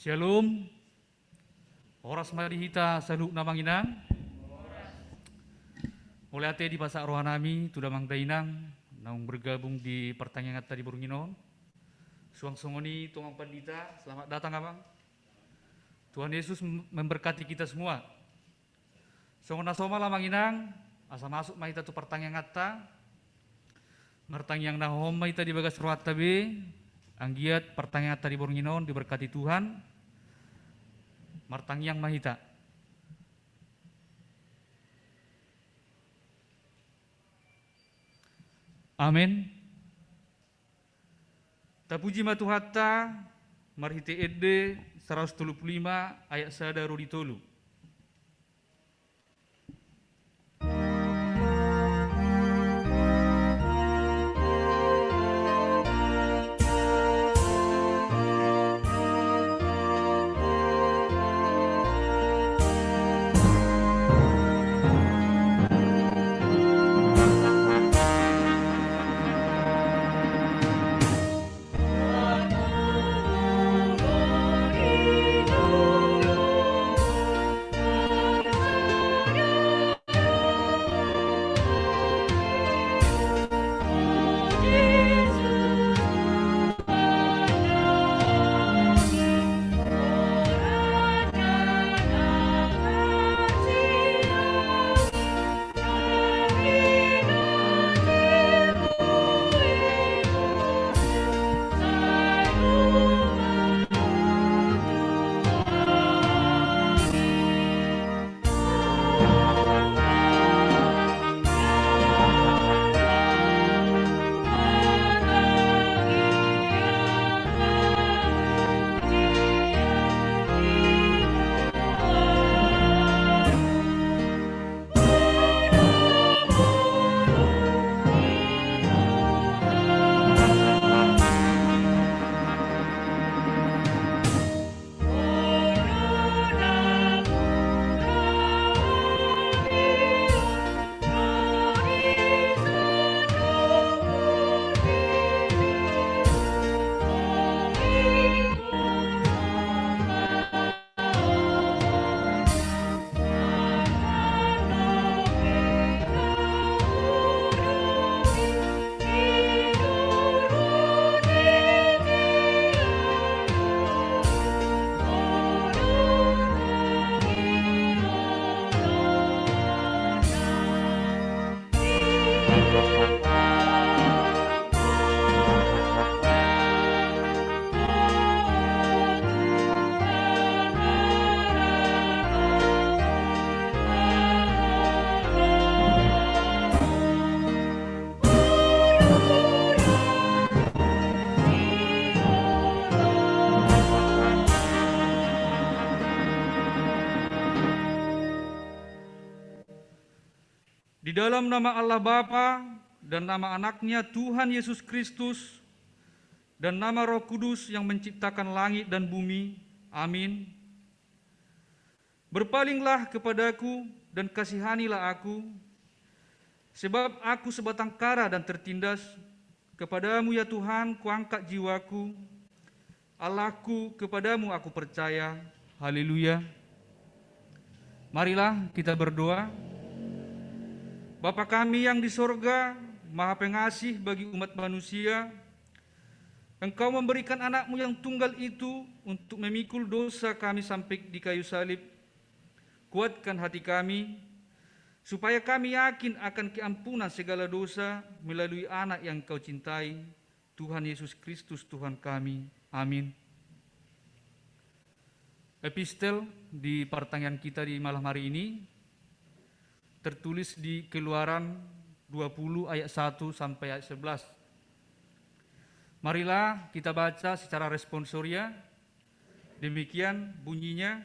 Shalom. Oras marihita saluk namanginang. Mulai ate di pasak rohanami tuda mangdainang naung bergabung di pertanyaan tadi burunginon. Suang songoni tuang pandita, selamat datang abang. Tuhan Yesus memberkati kita semua. Songona soma lamanginang asa masuk mahita tu pertanyaan ta. Martanyang nahom mahita di bagas ruat tabe. Anggiat pertanyaan tadi burunginon diberkati Tuhan. Martanyang mahita. Amin. Tapuji matuhatta marhite edde 135 ayat 1 rodi tolu. Di dalam nama Allah Bapa dan nama anaknya Tuhan Yesus Kristus dan nama Roh Kudus yang menciptakan langit dan bumi. Amin. Berpalinglah kepadaku dan kasihanilah aku, sebab aku sebatang kara dan tertindas. Kepadamu ya Tuhan kuangkat jiwaku, Allahku kepadamu aku percaya. Haleluya. Marilah kita berdoa. Bapa kami yang di sorga, Maha Pengasih bagi umat manusia, Engkau memberikan anakmu yang tunggal itu untuk memikul dosa kami sampai di kayu salib. Kuatkan hati kami, supaya kami yakin akan keampunan segala dosa melalui anak yang Engkau cintai, Tuhan Yesus Kristus Tuhan kami. Amin. Epistel di pertanyaan kita di malam hari ini tertulis di Keluaran 20 ayat 1 sampai ayat 11. Marilah kita baca secara responsoria. Demikian bunyinya.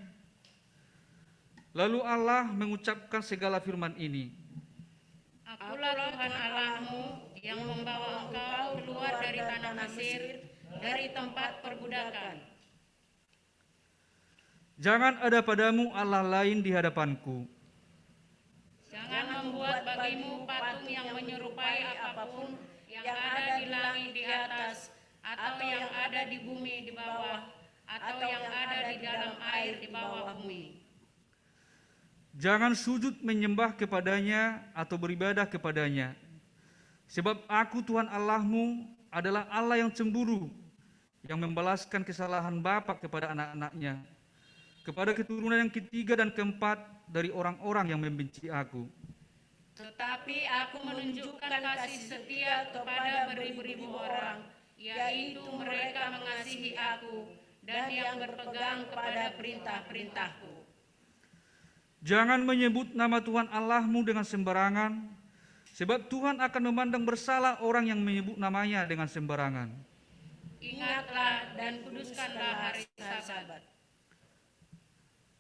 Lalu Allah mengucapkan segala firman ini. Akulah Tuhan Allahmu yang membawa engkau keluar dari tanah Mesir, dari tempat perbudakan. Jangan ada padamu Allah lain di hadapanku. Jangan membuat bagimu patung yang menyerupai apapun yang ada di langit di atas, atau yang ada di bumi di bawah, atau yang ada di dalam air di bawah bumi. Jangan sujud menyembah kepadanya atau beribadah kepadanya. Sebab aku Tuhan Allahmu adalah Allah yang cemburu, yang membalaskan kesalahan bapa kepada anak-anaknya, kepada keturunan yang ketiga dan keempat dari orang-orang yang membenci aku. Tetapi aku menunjukkan kasih setia kepada beribu-ribu orang, yaitu mereka mengasihi aku dan yang berpegang kepada perintah-perintahku. Jangan menyebut nama Tuhan Allahmu dengan sembarangan, sebab Tuhan akan memandang bersalah orang yang menyebut namanya dengan sembarangan. Ingatlah dan kuduskanlah hari Sabat.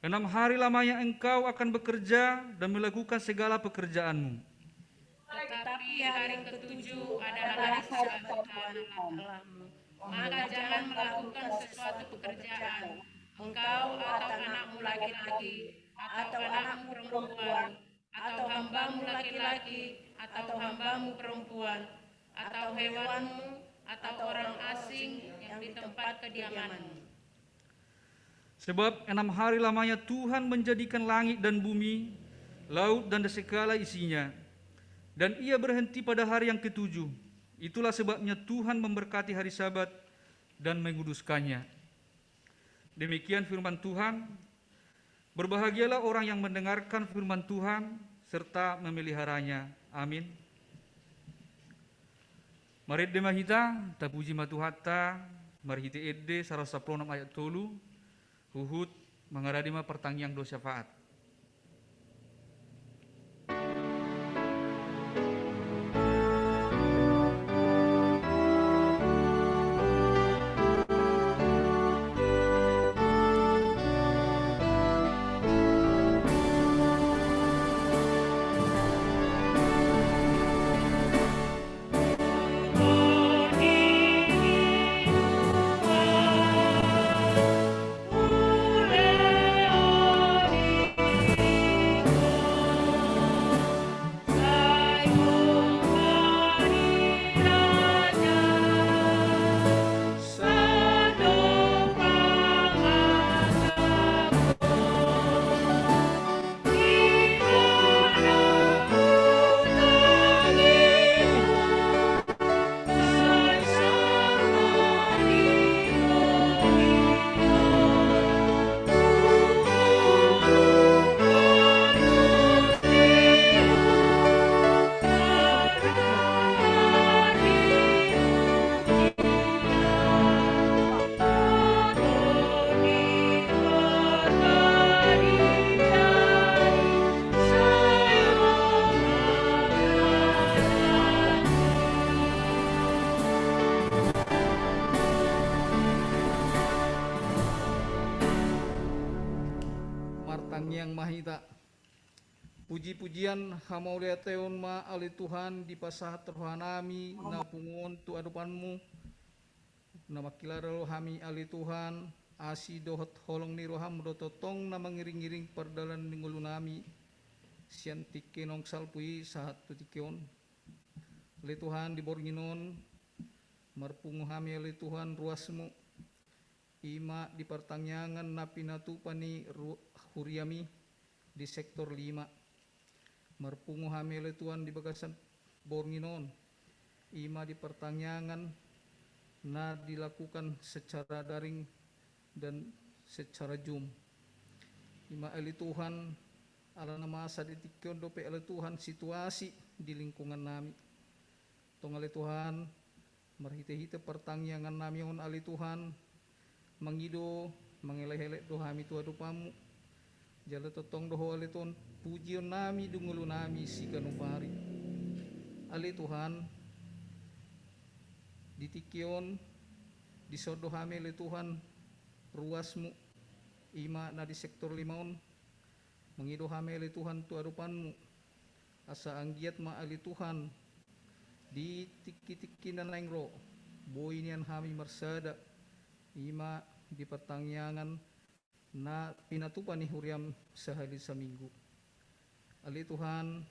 6 hari lamanya engkau akan bekerja dan melakukan segala pekerjaanmu. Tetapi hari ketujuh adalah hari Sabat Tuhan Allahmu. Maka jangan melakukan sesuatu pekerjaan, engkau atau anakmu laki-laki, atau anakmu perempuan, atau hambamu laki-laki, atau hambamu perempuan, atau hewanmu, atau orang asing yang di tempat kediamanmu. Sebab 6 hari lamanya Tuhan menjadikan langit dan bumi, laut dan segala isinya. Dan ia berhenti pada hari yang ketujuh. Itulah sebabnya Tuhan memberkati hari Sabat dan menguduskannya. Demikian firman Tuhan. Berbahagialah orang yang mendengarkan firman Tuhan serta memeliharanya. Amin. Mari demahita, tapuji matuhatta, mari hiti edde sarasa 6 ayat 3, Huhud mengaradima pertanyaan doa syafaat. Martangyang mahita. Puji-pujian hamaulia teon ma ali Tuhan di pasah terhanami na pungon tu adupanmu na makilaro hami ali Tuhan asi dohot holong ni roham do totong na mangiring-iring perdalan ninggulu nami sian tikenong salpui sahat tu tikon ali Tuhan di borginon marpungu hami ali Tuhan ruasmu ima di pertangyangan na pinatupani huriami di sektor 5 marpungu hamile Tuhan di bagasan bornginon ima di pertangyangan na dilakukan secara daring dan secara Zoom ima eli Tuhan ala nama asa ditikyon dope eli Tuhan situasi di lingkungan nami tong ali Tuhan marhite-hite pertangyangan nami on ali Tuhan mangido mangele-hele do hami tu adupamu jala totong doho ali Tuhan pujion nami dungulu nami si kanupari ali Tuhan ditikyon disodohame ali Tuhan ruasmu ima na di sektor 5 mengidohame ali Tuhan tu adupanmu asa anggiat ma ali Tuhan di tiki-tiki na naingro boinian hami marsada ima di pertangyangan na pinatupan ni huriam sehari seminggu ali Tuhan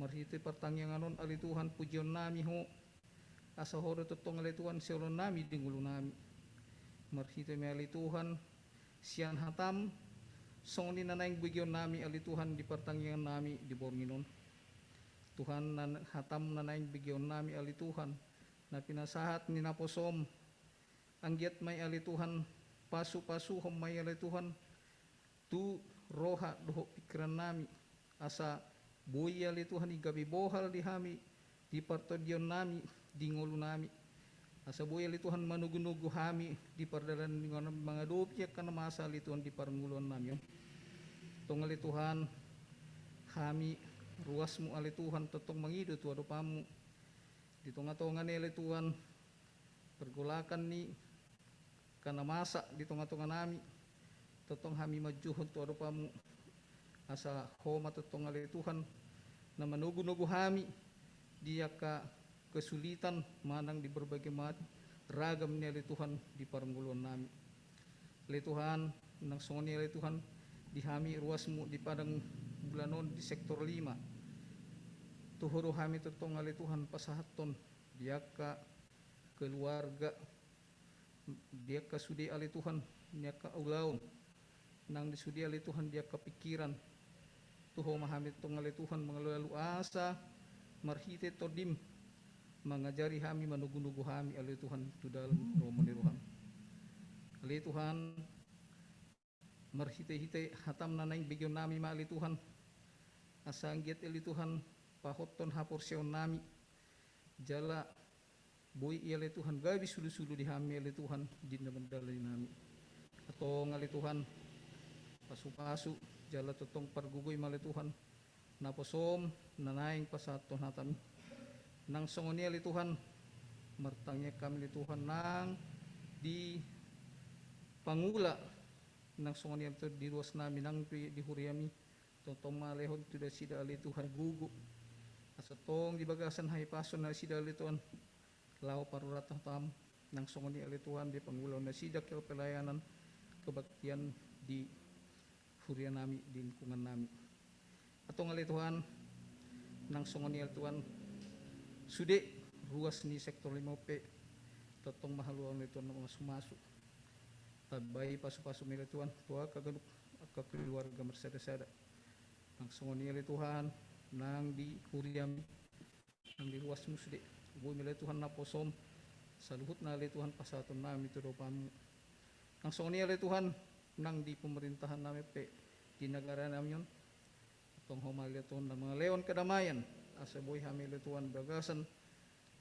marhite pertangyanganon ali Tuhan pujion nami ho asa horo totong ali Tuhan seulon nami dingulu nami marhite me ali Tuhan sian hatam songni nanaing bigyon nami ali Tuhan di pertanggungan nami di Bornginon. Tuhan hatam nanaing bigyon nami ali Tuhan na pinasahat ni naposom anggiat may ali Tuhan pasu-pasu hom may ali Tuhan tu roha doho pikiran nami asa buhay ali Tuhan igabi bohal di hami di partodion nami di ngulu nami asa buhay ali Tuhan manugunugu hami di pardalan dengan mga dopya kana masa ali Tuhan di parngulon nami tong ali Tuhan hami ruasmu ali Tuhan totong mangido tu adopamu di tonga-tonga ni ali Tuhan pergolakan ni kana masa di tonga-tonga nami totong hami majuhon tu adopamu asa homa totong ali Tuhan na manugu-nugu hami dia ka kesulitan manang di berbagai macam ragam ni ali Tuhan di paranguluan nami ali Tuhan nang songoni ali Tuhan di hami ruasmu di padang bulanon di sektor 5 tuhuro hami totong ali Tuhan pasahaton dia ka keluarga dia ka sudi ali Tuhan dia ka ulaon nang disudi ali Tuhan dia kepikiran tuho mahami totong ali Tuhan mengelalu asa marhite todim mengajari kami manugu-nugu kami ali Tuhan tu dalam romani roham ali Tuhan marhite-hite hatam nanaing bigyon nami ma ali Tuhan asanggiat ali Tuhan pahoton haporsion nami jala boy ali Tuhan gabi sulu-sulu di hami ali Tuhan di namandalay nami atong ali Tuhan pasu-pasu jala totong pargugoy ma ali Tuhan naposom nanaing pasaton hatami nang songoni ali Tuhan martangnya kami ali Tuhan nang di pangula nang songoni ali Tuhan di ruas nami nang di huriami totong malehon tidak sida ali Tuhan gugu asatong di bagasan hay pason na sida ali Tuhan lao paruratah tam nang songoni ali Tuhan di pangula na sida kel pelayanan kebaktian di huria nami di lingkungan nami atong ali Tuhan nang songoni ali Tuhan sude ruas ni sektor 5P totong mahaluan itu na mga sumaso tabay pasu-pasu nila Tuhan tuwa kaganuk ka keluarga marsada-sada nang songoni ali Tuhan nang di huriam nang di ruas mo sude buhay nila Tuhan na posom sa luhut na ali Tuhan pasaton nami ito pamu nang songoni ali Tuhan nang di pemerintahan nami pe di negara namin yun itong humali Tuhan ng mga leon kadamayan asa buhay hamil Tuhan bagasan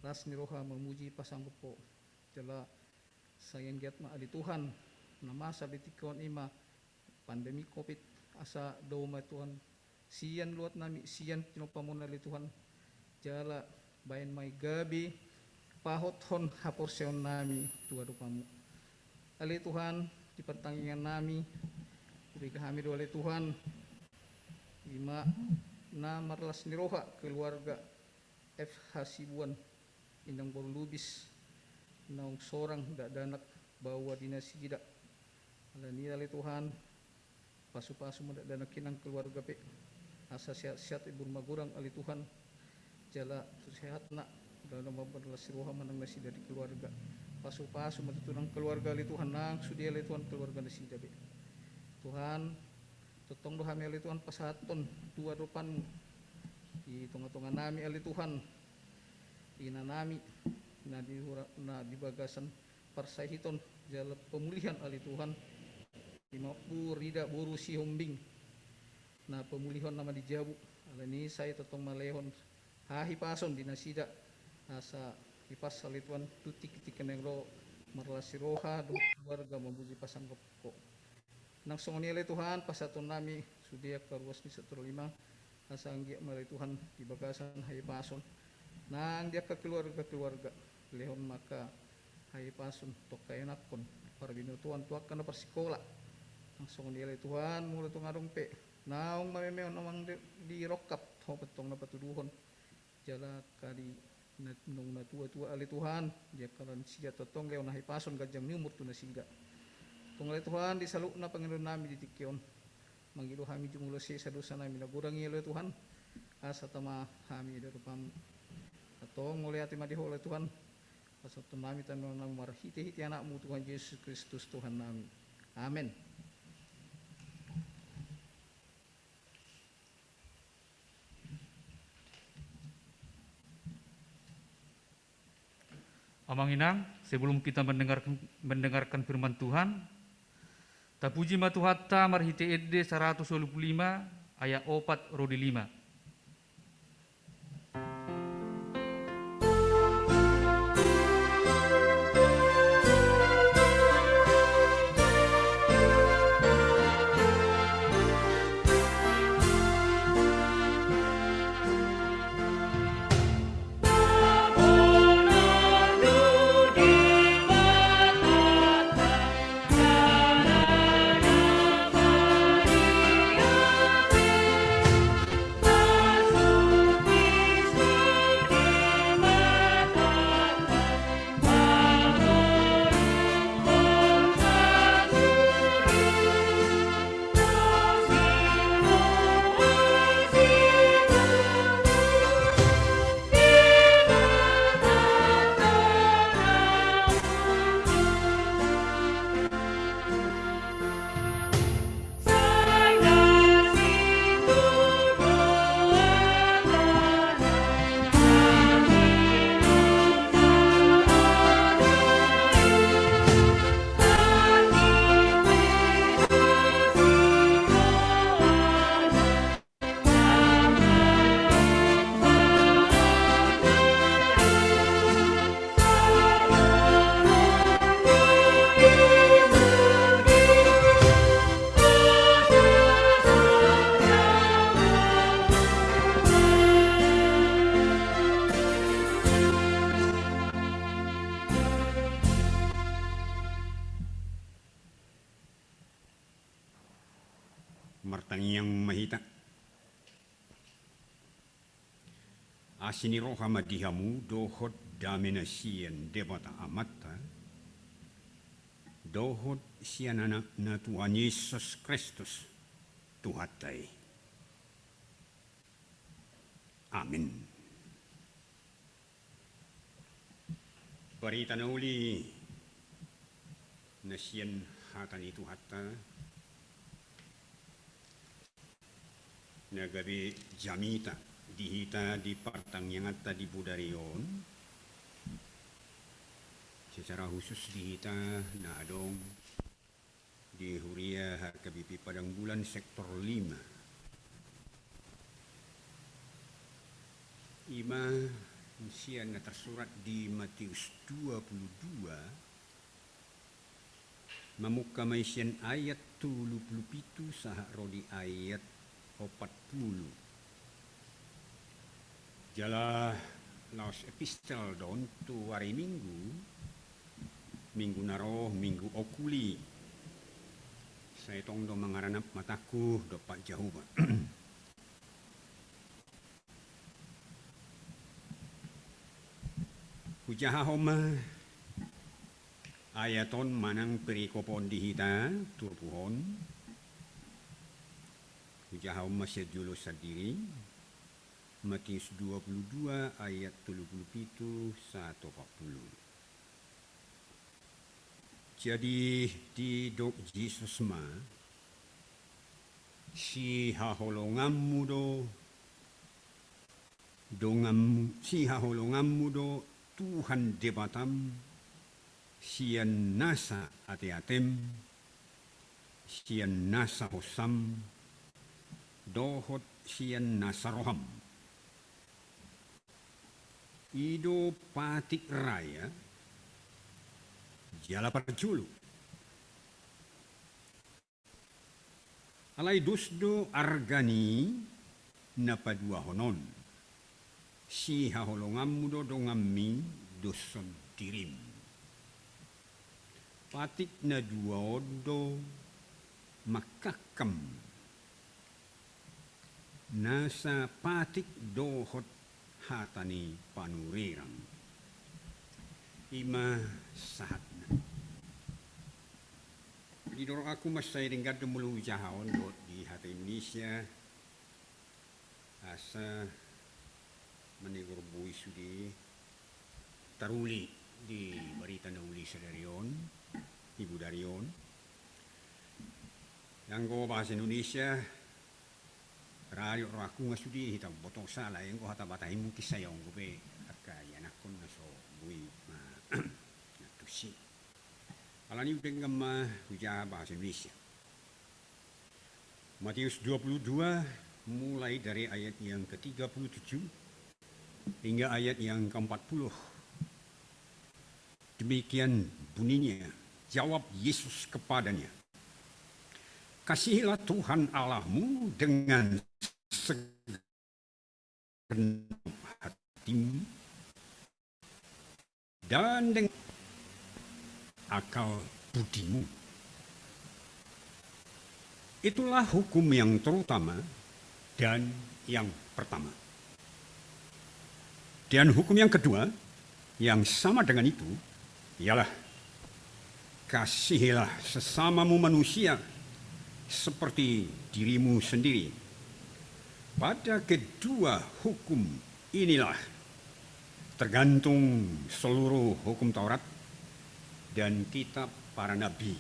ras ni roha memuji pasanggup po jala sayang giat ma ali Tuhan na masa bitikon ima pandemi COVID asa doma Tuhan siyan luat nami siyan tinupamon ali Tuhan jala bayan may gabi pahothon haporseon nami tuwa dupamu ali Tuhan di pertanggungan nami berikan kami doa ali Tuhan lima na marlas ni roha keluarga F. Hasibuan inang borlubis naung sorang danak bawa dinasida alani ali Tuhan pasu-pasu danak kinang keluarga pe asa sehat-sehat ibu magurang ali Tuhan jala sehat nak dalam marlas roha manang nasida di keluarga pasu-pasu matutunang keluarga ali Tuhan nang sudi ali Tuhan keluarga nasida be Tuhan totong doha ali Tuhan pasaton dua depan di tengah-tengah nami ali Tuhan ina nami na di bagasan parsahiton jala pemulihan ali Tuhan 50 rida buru si hombing na pemulihan nama di Jabu alani saya totong malehon hahi pason di nasida asa ipas ali Tuhan tutik-tik kenengro marlasi roha do warga membuji pasang ko nang songoni ali Tuhan pasaton nami sudia karuas ni sektor 5 asanggi malay Tuhan di bagasan hay pason nang dia ke keluarga lehon maka hay pason tok kayanakon para binutuan tuak kana persikola nang songoni ali Tuhan mula tong arong pe naong mamemeon amang di rokap hopetong na patuduhon jala kali nung natua-tua ali Tuhan dia kalan siya totong leon hay pason gajang numur tu na siga tong ali Tuhan di saluk na Panginoon nami di tikyon mangilu kami jumulo si sa dosa namin nagurangi ali Tuhan asa tama kami darupam atong muli ati madiho ali Tuhan asa tunami tanong nang marhiti-hiti anakmu Tuhan Yesus Kristus Tuhan namin amen. Amanginang, sebelum kita mendengarkan firman Tuhan, tapuji ma Tuhatta marhite edde 125 ayat 4 rodi 5. Martangyang mahita. Asini roha madihamu dohot damina sian debata amata. Dohot sian anak na Tuhan Yesus Kristus Tuhatai. Amin. Barita na uli na sian hatani Tuhata. Nagabi jamita dihita di partang yang atta di Budarion secara khusus dihita na adong di Huria Harkabipi Padang Bulan sektor 5 ima sian na tersurat di Matius 22 mamuka may sian ayat 37 saha rodi ayat 40. Jala laos epistel don tu hari Minggu naro, Minggu okuli. Saya tong do mangaranap mataku do pak jauh. Hujaha homa ayaton manang perikopon dihita turpuhon. Hujahaw masya julo sadiri Matius 22 ayat 37 140. Jadi di dok Yesus ma si haholongammu si haholongammu do Tuhan debatam sian nasa ate-atem sian nasa hosam dohot sian nasaroham ido patik raya jala parjulu alai dusdo argani napadua honon si haholongammu do dongammi doson dirim patik na dua odo makakam nasa patik dohot hatani panurirang ima sahatna didoro aku masay ringgad mulu jahon dot di hati Indonesia asa manigur bui sudi taruli di berita na uli sa darion ibu darion yang go bahasa Indonesia radio aku nga sudi hitam botong sala yang ko hata batahim kisayong ko be akaya nakon na so bui Alani udengama uja bahasa Indonesia. Matius 22 mulai dari ayat yang ke-37 hingga ayat yang ke-40. Demikian bunyinya, jawab Yesus kepadanya, kasihilah Tuhan Allahmu dengan segenap hatimu dan dengan akal budimu. Itulah hukum yang terutama dan yang pertama. Dan hukum yang kedua yang sama dengan itu ialah kasihilah sesamamu manusia seperti dirimu sendiri. Pada kedua hukum inilah tergantung seluruh hukum Taurat dan kitab para nabi.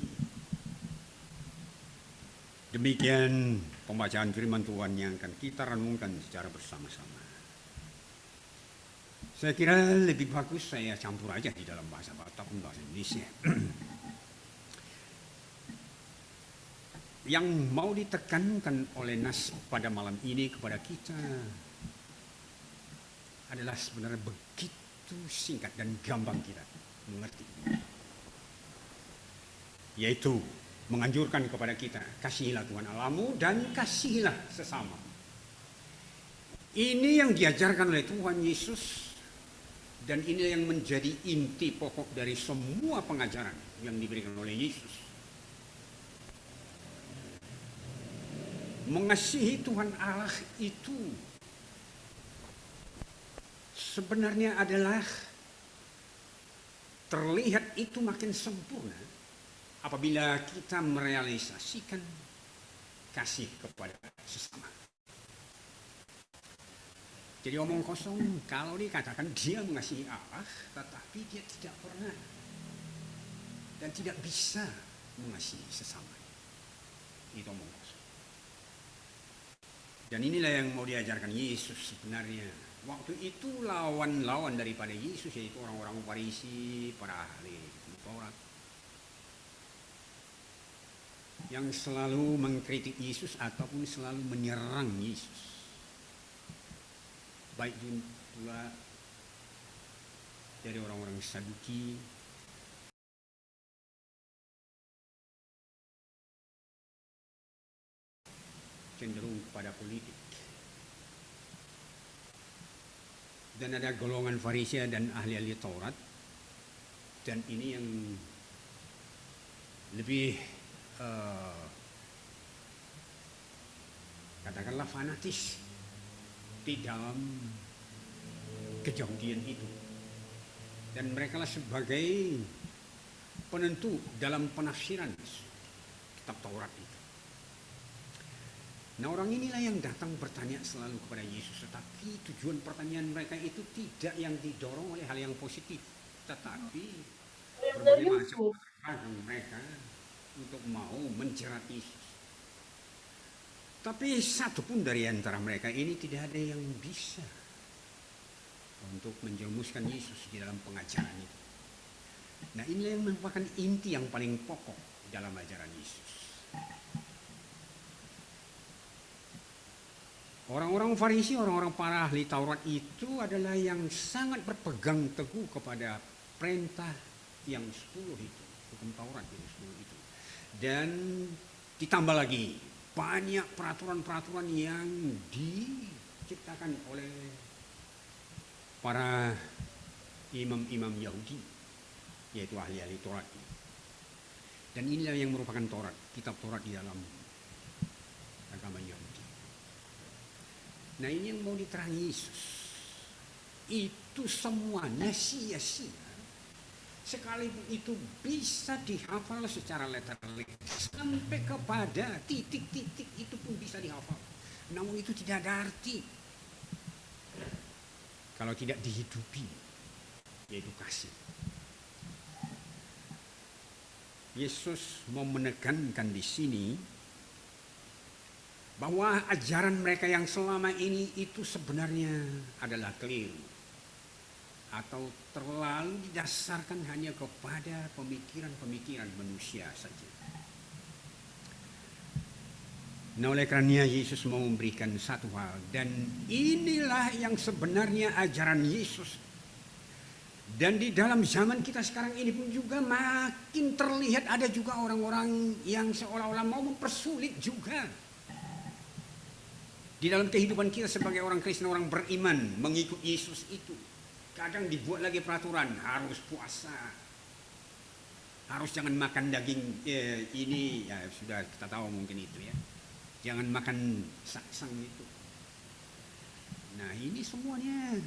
Demikian pembacaan firman Tuhan yang akan kita renungkan secara bersama-sama. Saya kira lebih bagus saya campur aja di dalam bahasa Batak dan bahasa Indonesia. Yang mau ditekankan oleh nas pada malam ini kepada kita adalah sebenarnya begitu singkat dan gampang kita mengerti. Yaitu menganjurkan kepada kita, kasihilah Tuhan Allahmu dan kasihilah sesama. Ini yang diajarkan oleh Tuhan Yesus dan ini yang menjadi inti pokok dari semua pengajaran yang diberikan oleh Yesus. Mengasihi Tuhan Allah itu sebenarnya adalah terlihat itu makin sempurna apabila kita merealisasikan kasih kepada sesama. Jadi omong kosong kalau dikatakan dia mengasihi Allah tetapi dia tidak pernah dan tidak bisa mengasihi sesama. Itu omong kosong. Dan inilah yang mau diajarkan Yesus sebenarnya. Waktu itu lawan-lawan daripada Yesus yaitu orang-orang Farisi, para ahli Taurat, yang selalu mengkritik Yesus ataupun selalu menyerang Yesus. Baik pula dari orang-orang Saduki, cenderung kepada politik. Dan ada golongan Farisi dan ahli-ahli Taurat, dan ini yang lebih katakanlah fanatis di dalam kejauhan itu. Dan mereka lah sebagai penentu dalam penafsiran kitab Taurat itu. Nah, orang inilah yang datang bertanya selalu kepada Yesus, tetapi tujuan pertanyaan mereka itu tidak yang didorong oleh hal yang positif, tetapi berbagai macam alasan mereka untuk mau menjerat Yesus. Tapi satu pun dari antara mereka ini tidak ada yang bisa untuk menjerumuskan Yesus di dalam pengajaran itu. Nah, inilah yang merupakan inti yang paling pokok dalam ajaran Yesus. Orang-orang Farisi, orang-orang para ahli Taurat itu adalah yang sangat berpegang teguh kepada perintah yang 10 itu, hukum Taurat yang 10 itu. Dan ditambah lagi banyak peraturan-peraturan yang diciptakan oleh para imam-imam Yahudi, yaitu ahli-ahli Taurat. Dan inilah yang merupakan Taurat, kitab Taurat di dalam agama Yahudi. Nah, ini yang mau diterangi Yesus. Itu semuanya sia-sia. Sekalipun itu bisa dihafal secara literal, sampai kepada titik-titik itu pun bisa dihafal. Namun itu tidak ada arti kalau tidak dihidupi, yaitu kasih. Yesus mau menekankan di sini bahwa ajaran mereka yang selama ini itu sebenarnya adalah keliru. atau terlalu didasarkan hanya kepada pemikiran-pemikiran manusia saja. Nah, oleh karena Yesus mau memberikan satu hal, dan inilah yang sebenarnya ajaran Yesus. Dan di dalam zaman kita sekarang ini pun juga makin terlihat ada juga orang-orang yang seolah-olah mau mempersulit juga. Di dalam kehidupan kita sebagai orang Kristen, orang beriman, mengikut Yesus itu. Kadang dibuat lagi peraturan, harus puasa. Harus jangan makan daging ini, ya sudah kita tahu mungkin itu ya. Jangan makan saksang itu. Nah, ini semuanya.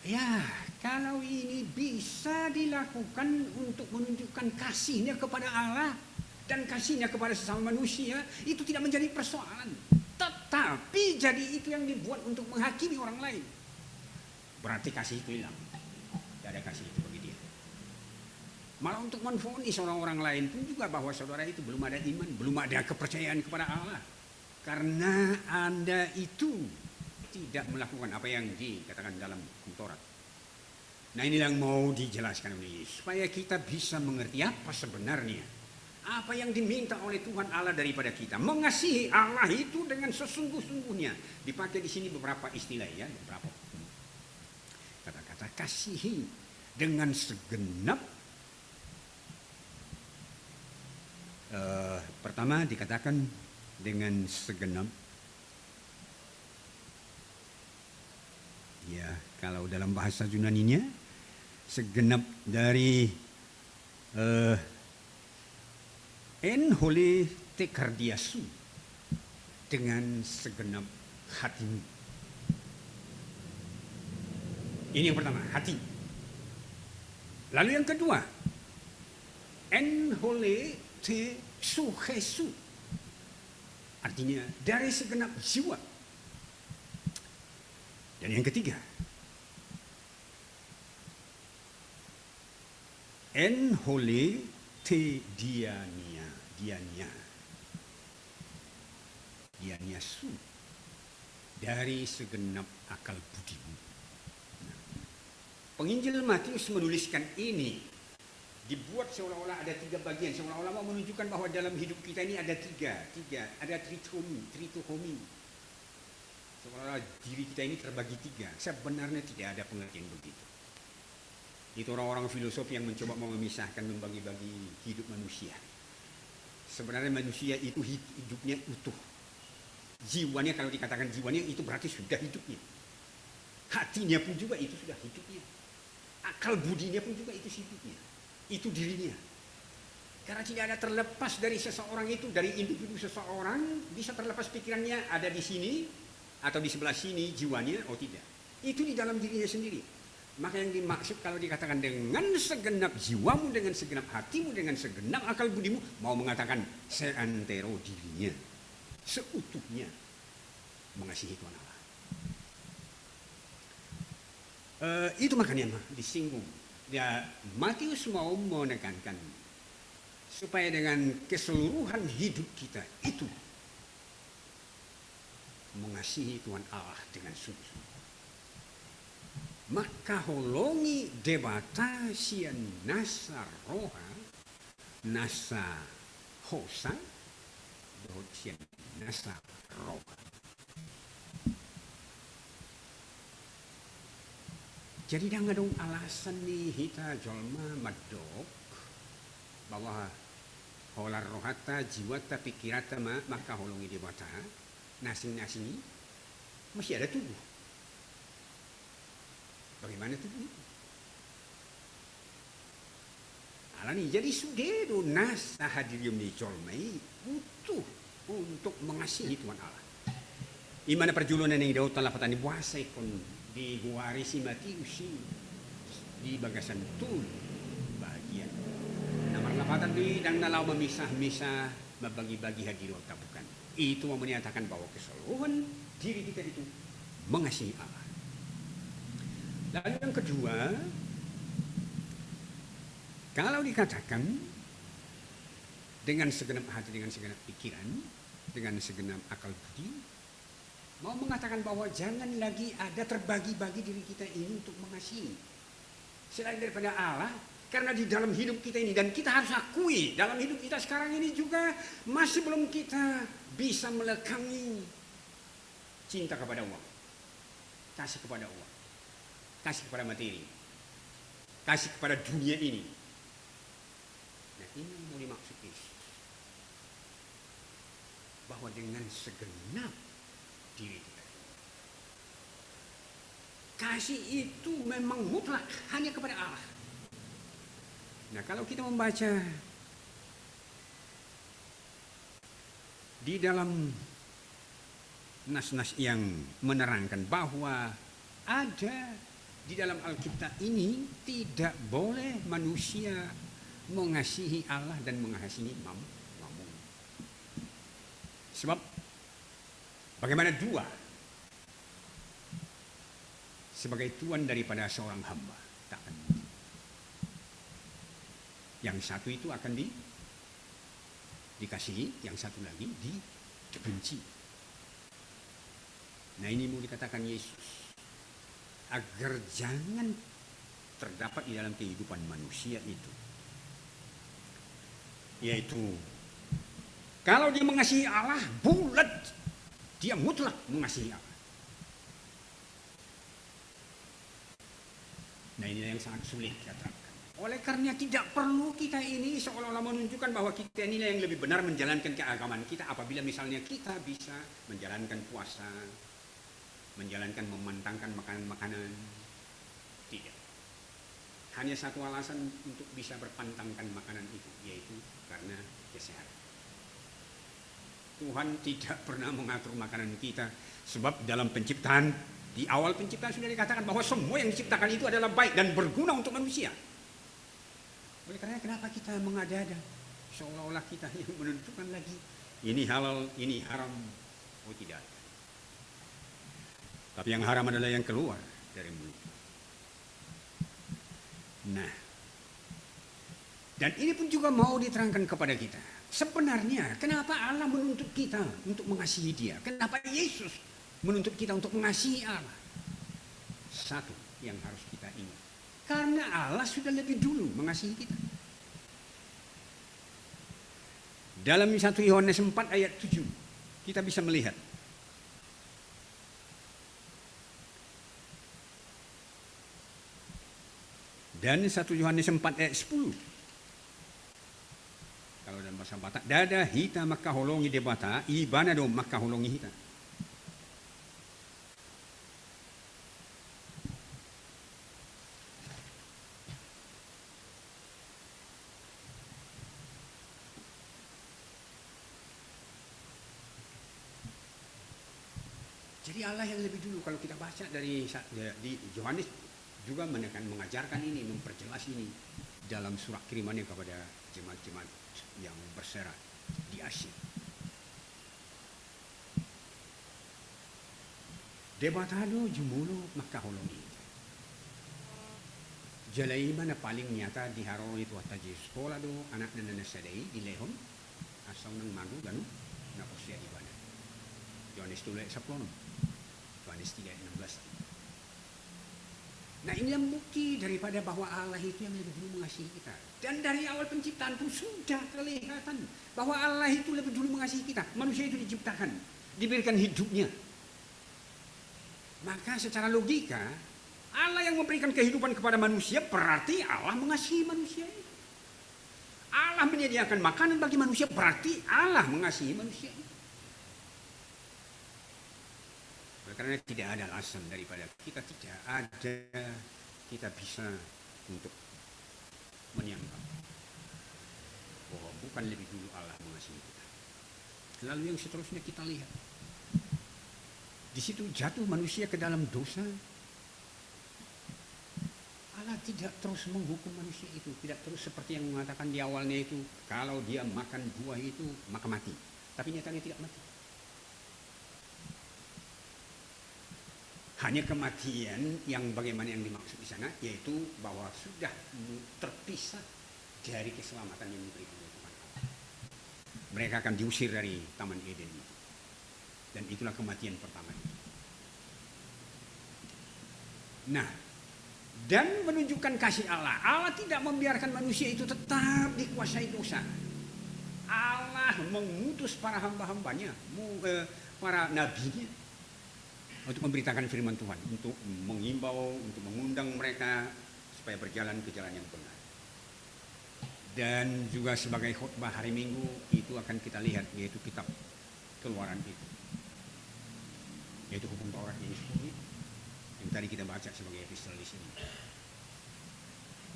Ya, kalau ini bisa dilakukan untuk menunjukkan kasihnya kepada Allah dan kasihnya kepada sesama manusia, itu tidak menjadi persoalan. Tetapi jadi itu yang dibuat untuk menghakimi orang lain. Berarti kasih itu hilang. Tidak ada kasih itu bagi dia. Malah untuk menvonis orang-orang lain pun juga bahwa saudara itu belum ada iman, belum ada kepercayaan kepada Allah. Karena Anda itu tidak melakukan apa yang dikatakan dalam Taurat. Nah, ini yang mau dijelaskan oleh Yesus, supaya kita bisa mengerti apa sebenarnya, apa yang diminta oleh Tuhan Allah daripada kita. Mengasihi Allah itu dengan sesungguh-sungguhnya. Dipakai di sini beberapa istilah ya, beberapa kata-kata. Kasihi dengan segenap. Pertama dikatakan dengan segenap. Ya, kalau dalam bahasa Yunaninya segenap dari en hole te kardiasu, dengan segenap hatimu. Ini yang pertama, hati. Lalu yang kedua, en hole te suhesu, artinya dari segenap jiwa. Dan yang ketiga, en hole te diania, diania su, dari segenap akal budimu. Nah, penginjil Matius menuliskan ini, dibuat seolah-olah ada tiga bagian, seolah-olah mau menunjukkan bahwa dalam hidup kita ini ada tiga, ada tritohomi. Seolah-olah diri kita ini terbagi tiga. Sebenarnya tidak ada pengertian begitu. Itu orang-orang filosof yang mencoba memisahkan, membagi-bagi hidup manusia. Sebenarnya manusia itu hidupnya utuh. Jiwanya, kalau dikatakan jiwanya, itu berarti sudah hidupnya. Hatinya pun juga itu sudah hidupnya. Akal budinya pun juga itu hidupnya. Itu dirinya. Karena tidak ada terlepas dari seseorang itu, dari individu seseorang, bisa terlepas pikirannya ada di sini, atau di sebelah sini jiwanya, oh tidak. Itu di dalam dirinya sendiri. Maka yang dimaksud kalau dikatakan dengan segenap jiwamu, dengan segenap hatimu, dengan segenap akal budimu, mau mengatakan seantero dirinya, seutuhnya mengasihi Tuhan Allah. Itu makanya disinggung. Ya, Matius mau menekankan supaya dengan keseluruhan hidup kita itu mengasihi Tuhan Allah dengan sungguh-sungguh. Maka holongi debata sian nasa roha, nasa hosa, dohot sian nasa roha. Jadi dah ngadong alasan ni hita jolma madok bahwa holar rohata jiwata pikirata maka holongi debata nasing-nasing masih ada tubuh. Bagaimana tubuh itu? Alani jadi sudedo nasa hadirium di colmai butuh untuk mengasihi Tuhan Allah. Imana perjulunan yang daud telah petani puasa kon di guarisi Matius di bagasan tul bagian. Namar lapatan di dan nalau memisah-misah membagi-bagi hadirat bukan. Itu mau menyatakan bahwa keseluruhan diri kita itu mengasihi Allah. Lalu yang kedua, kalau dikatakan dengan segenap hati, dengan segenap pikiran, dengan segenap akal budi, mau mengatakan bahwa jangan lagi ada terbagi-bagi diri kita ini untuk mengasihi selain daripada Allah, karena di dalam hidup kita ini, dan kita harus akui dalam hidup kita sekarang ini juga masih belum kita bisa melekangi cinta kepada uang, kasih kepada uang, kasih kepada materi, kasih kepada dunia ini. Nah, ini yang mau dimaksud Yesus, bahwa dengan segenap diri kita, kasih itu memang mutlak hanya kepada Allah. Nah, kalau kita membaca di dalam nas-nas yang menerangkan bahwa ada di dalam Alkitab ini tidak boleh manusia mengasihi Allah dan mengasihi mammon. Sebab bagaimana dua sebagai tuan daripada seorang hamba tak akan mungkin. Yang satu itu akan dikasihi, yang satu lagi dibenci. Nah, ini mau dikatakan Yesus agar jangan terdapat di dalam kehidupan manusia itu, yaitu kalau dia mengasihi Allah bulat, dia mutlak mengasihi Allah. Nah, ini yang sangat sulit dikatakan. Oleh karena tidak perlu kita ini seolah-olah menunjukkan bahwa kita ini yang lebih benar menjalankan keagamaan kita apabila misalnya kita bisa menjalankan puasa, menjalankan memantangkan makanan-makanan. Tidak. Hanya satu alasan untuk bisa berpantangkan makanan itu, yaitu karena kesehatan. Tuhan tidak pernah mengatur makanan kita, sebab dalam penciptaan, di awal penciptaan sudah dikatakan bahwa semua yang diciptakan itu adalah baik dan berguna untuk manusia. Oleh karena kenapa kita mengada-ada seolah-olah kita yang menentukan lagi ini halal, ini haram? Oh, tidak. Tapi yang haram adalah yang keluar dari mulut. Nah, dan ini pun juga mau diterangkan kepada kita. Sebenarnya kenapa Allah menuntut kita untuk mengasihi Dia? Kenapa Yesus menuntut kita untuk mengasihi Allah? Satu yang harus kita ingat, karena Allah sudah lebih dulu mengasihi kita. Dalam 1 Yohanes 4 ayat 7 kita bisa melihat dan 1 Yohanes 4 ayat 10. Kalau dalam bahasa Batak, dada hita maka holongi debata, ibana do maka holongi hita. Jadi Allah yang lebih dulu, kalau kita baca di Yohanes juga mengajarkan ini, memperjelas ini dalam surat kirimannya kepada jemaat-jemaat yang berserat di Asia. Debatado jumulo makaholongi. Jalai mana paling nyata di haro itu ataji sekolah do anak dan nasadai di lehon asal nang magu ganu na usia ibana. Yohanes tulis 10. Yohanes 3:16. Nah, ini yang bukti daripada bahwa Allah itu yang lebih dulu mengasihi kita. Dan dari awal penciptaan pun sudah kelihatan bahwa Allah itu lebih dulu mengasihi kita. Manusia itu diciptakan, diberikan hidupnya. Maka secara logika, Allah yang memberikan kehidupan kepada manusia berarti Allah mengasihi manusia. Allah menyediakan makanan bagi manusia berarti Allah mengasihi manusia. Karena tidak ada alasan daripada kita tidak ada, kita bisa untuk menyangka bahwa bukan lebih dulu Allah mengasihi kita. Lalu yang seterusnya kita lihat, di situ jatuh manusia ke dalam dosa. Allah tidak terus menghukum manusia itu, tidak terus seperti yang mengatakan di awalnya itu, kalau dia makan buah itu maka mati. Tapi nyatanya tidak mati. Hanya kematian yang bagaimana yang dimaksud di sana, yaitu bahwa sudah terpisah dari keselamatan yang diberikan oleh Tuhan. Mereka akan diusir dari Taman Eden itu. Dan itulah kematian pertama itu. Nah, dan menunjukkan kasih Allah. Allah tidak membiarkan manusia itu tetap dikuasai dosa. Allah mengutus para hamba-hambanya, para nabinya, untuk memberitakan firman Tuhan, untuk mengimbau, untuk mengundang mereka supaya berjalan ke jalan yang benar. Dan juga sebagai khutbah hari Minggu itu akan kita lihat, yaitu kitab Keluaran itu, yaitu hukum Taurat ini yang tadi kita baca sebagai epistel di sini.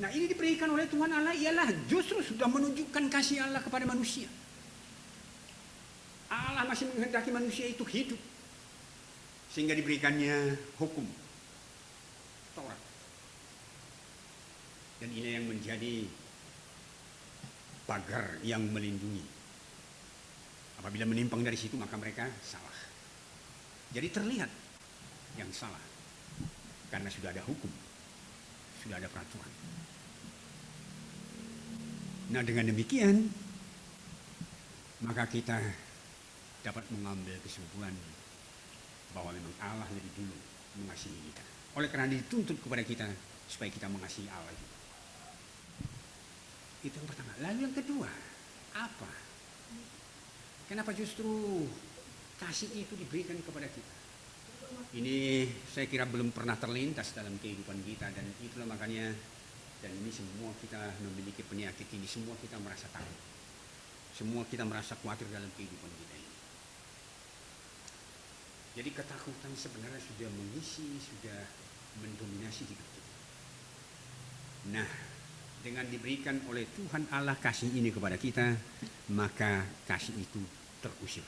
Nah, ini diberikan oleh Tuhan Allah ialah justru sudah menunjukkan kasih Allah kepada manusia. Allah masih menghendaki manusia itu hidup sehingga diberikannya hukum Taurat. Dan ini yang menjadi pagar yang melindungi. Apabila menyimpang dari situ maka mereka salah. Jadi terlihat yang salah karena sudah ada hukum, sudah ada peraturan. Nah, dengan demikian maka kita dapat mengambil kesimpulan bahwa memang Allah lebih dulu mengasihi kita. Oleh karena dituntut kepada kita supaya kita mengasihi Allah juga. Itu yang pertama. Lalu yang kedua, apa? Kenapa justru kasih itu diberikan kepada kita? Ini saya kira belum pernah terlintas dalam kehidupan kita, dan itulah makanya, dan ini semua kita memiliki penyakit ini, semua kita merasa takut. Semua kita merasa khawatir dalam kehidupan kita ini. Jadi ketakutan sebenarnya sudah mengisi, sudah mendominasi hidup kita. Nah, dengan diberikan oleh Tuhan Allah kasih ini kepada kita, maka kasih itu terusir.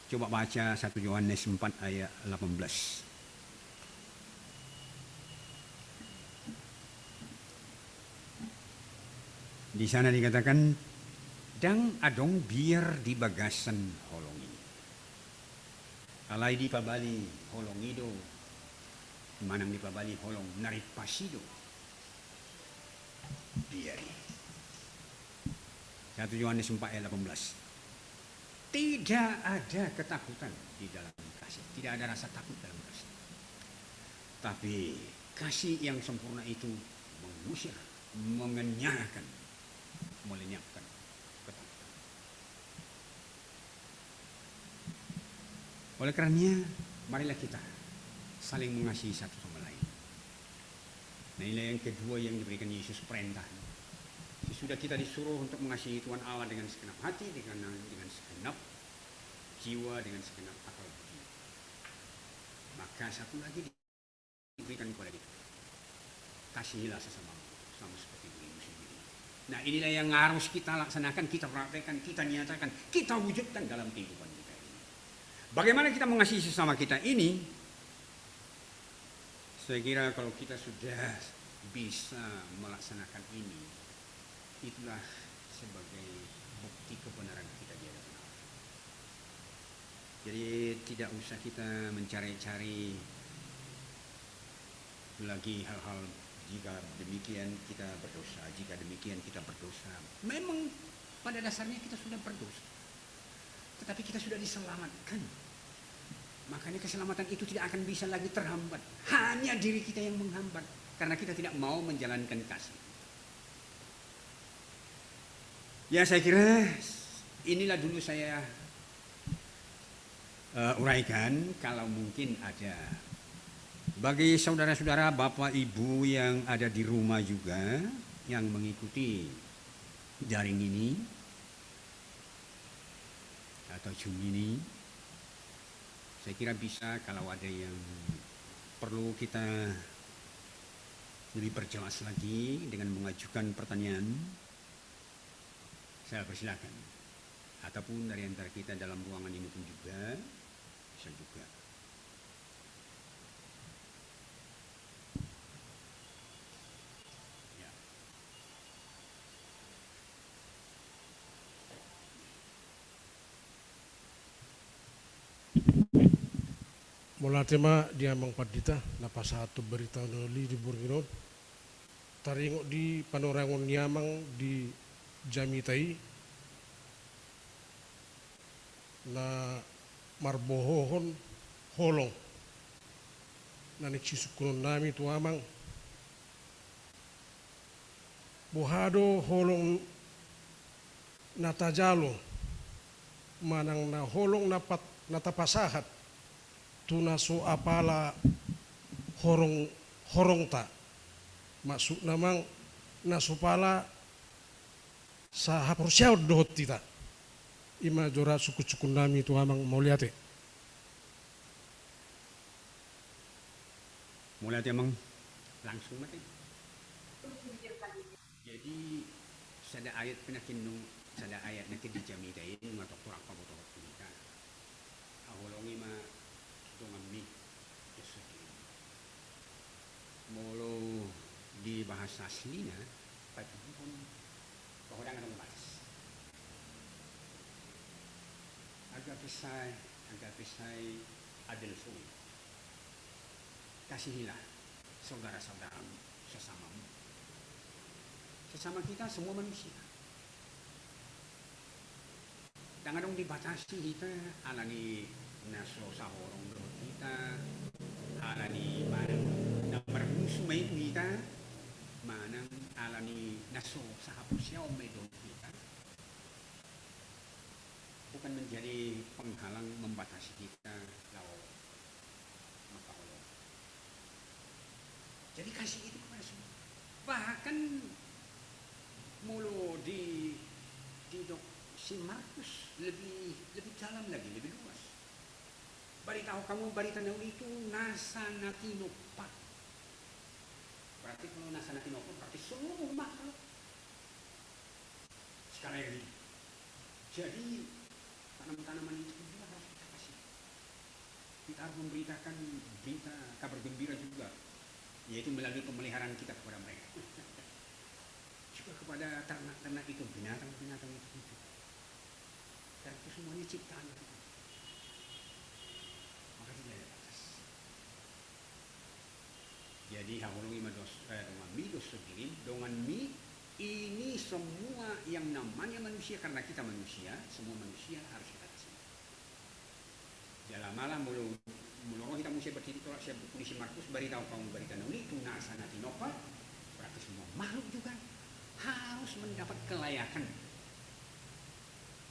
Coba baca 1 Yohanes 4 ayat 18. Di sana dikatakan, dang adong biar di bagasan holongi. Alai di pabali holongido, manang di pabali holong naripasido. Biari. 1 Yohanes 4 ayat 18. Tidak ada ketakutan di dalam kasih. Tidak ada rasa takut dalam kasih. Tapi kasih yang sempurna itu mengusir, mengenyahkan, melenyapkan ketakutan. Oleh karenanya, marilah kita saling mengasihi satu sama lain. Nah, inilah yang kedua yang diberikan Yesus perintah. Sesudah kita disuruh untuk mengasihi Tuhan Allah dengan segenap hati, dengan segenap jiwa, dengan segenap akal budi. Maka satu lagi diberikan kepada kita. Kasihilah sesamamu, sama seperti dirimu sendiri. Nah, inilah yang harus kita laksanakan, kita praktekkan, kita nyatakan, kita wujudkan dalam kehidupan kita ini. Bagaimana kita mengasihi sesama kita ini? Saya kira kalau kita sudah bisa melaksanakan ini, itulah sebagai bukti kebenaran kita di hadapan Allah. Jadi tidak usah kita mencari-cari lagi hal-hal, jika demikian kita berdosa, jika demikian kita berdosa. Memang pada dasarnya kita sudah berdosa, tetapi kita sudah diselamatkan. Makanya keselamatan itu tidak akan bisa lagi terhambat. Hanya diri kita yang menghambat karena kita tidak mau menjalankan kasih. Ya, saya kira inilah dulu saya uraikan. Kalau mungkin ada bagi saudara-saudara, bapak ibu yang ada di rumah juga yang mengikuti daring ini atau Zoom ini, saya kira bisa kalau ada yang perlu kita lebih perjelas lagi dengan mengajukan pertanyaan, saya persilakan. Ataupun dari antara kita dalam ruangan ini pun juga bisa juga. Ya. Mula tema dia mangpadita napa satu berita noli di Burginon taringok di panorangon nyamang di Jamitai na marbohohon holong nanik sisukunon nami tu amang buhado holong natajalo manang na holong napat natapasahat tunaso apala horong ta masuk namang nasupala sa haporsiaw dohot tita ima jora suku-suku nami tu amang mauliate mulai emang langsung mati. Jadi sada ayat pinakinung sada ayat na kidijamidain ngatok kurang pamotok kita. Ahulongi ma dongan mi kesuki. Molo di bahasa aslinya pati pun pahodang ada membahas. Agak pesai adil suwi. Kasihilah saudara-saudaramu sesamamu. Sesama kita semua manusia. Jangan dong dibatasi kita, alani naso sahorong doh kita, alani manang nomor musuh mai kita, manang alani naso sahapusya mai doh kita. Bukan menjadi penghalang membatasi kita lau makaholo. Jadi kasih itu kepada semua. Bahkan mulu di dok si Markus lebih dalam lagi, lebih luas. Beritahu kamu berita itu nasa natinopat. Berarti kalau nasa natinopat berarti seluruh makhluk. Sekali lagi. Jadi tanaman-tanaman itu juga harus kita kasih. Kita harus memberitakan berita kabar gembira juga, yaitu melalui pemeliharaan kita kepada mereka. Juga kepada ternak-ternak itu, binatang-binatang itu. Karena itu semuanya ciptaan itu. Maka tidak ada batas. Jadi hahulungi dengan mi dosugirim, dengan mi ini semua yang namanya manusia, karena kita manusia, semua manusia harus kita kasih. Dalam malam mulu kita mesti bertitik saya polisi Markus beritahu kamu berita nuli itu nasa nanti nopa, berarti semua makhluk juga harus mendapat kelayakan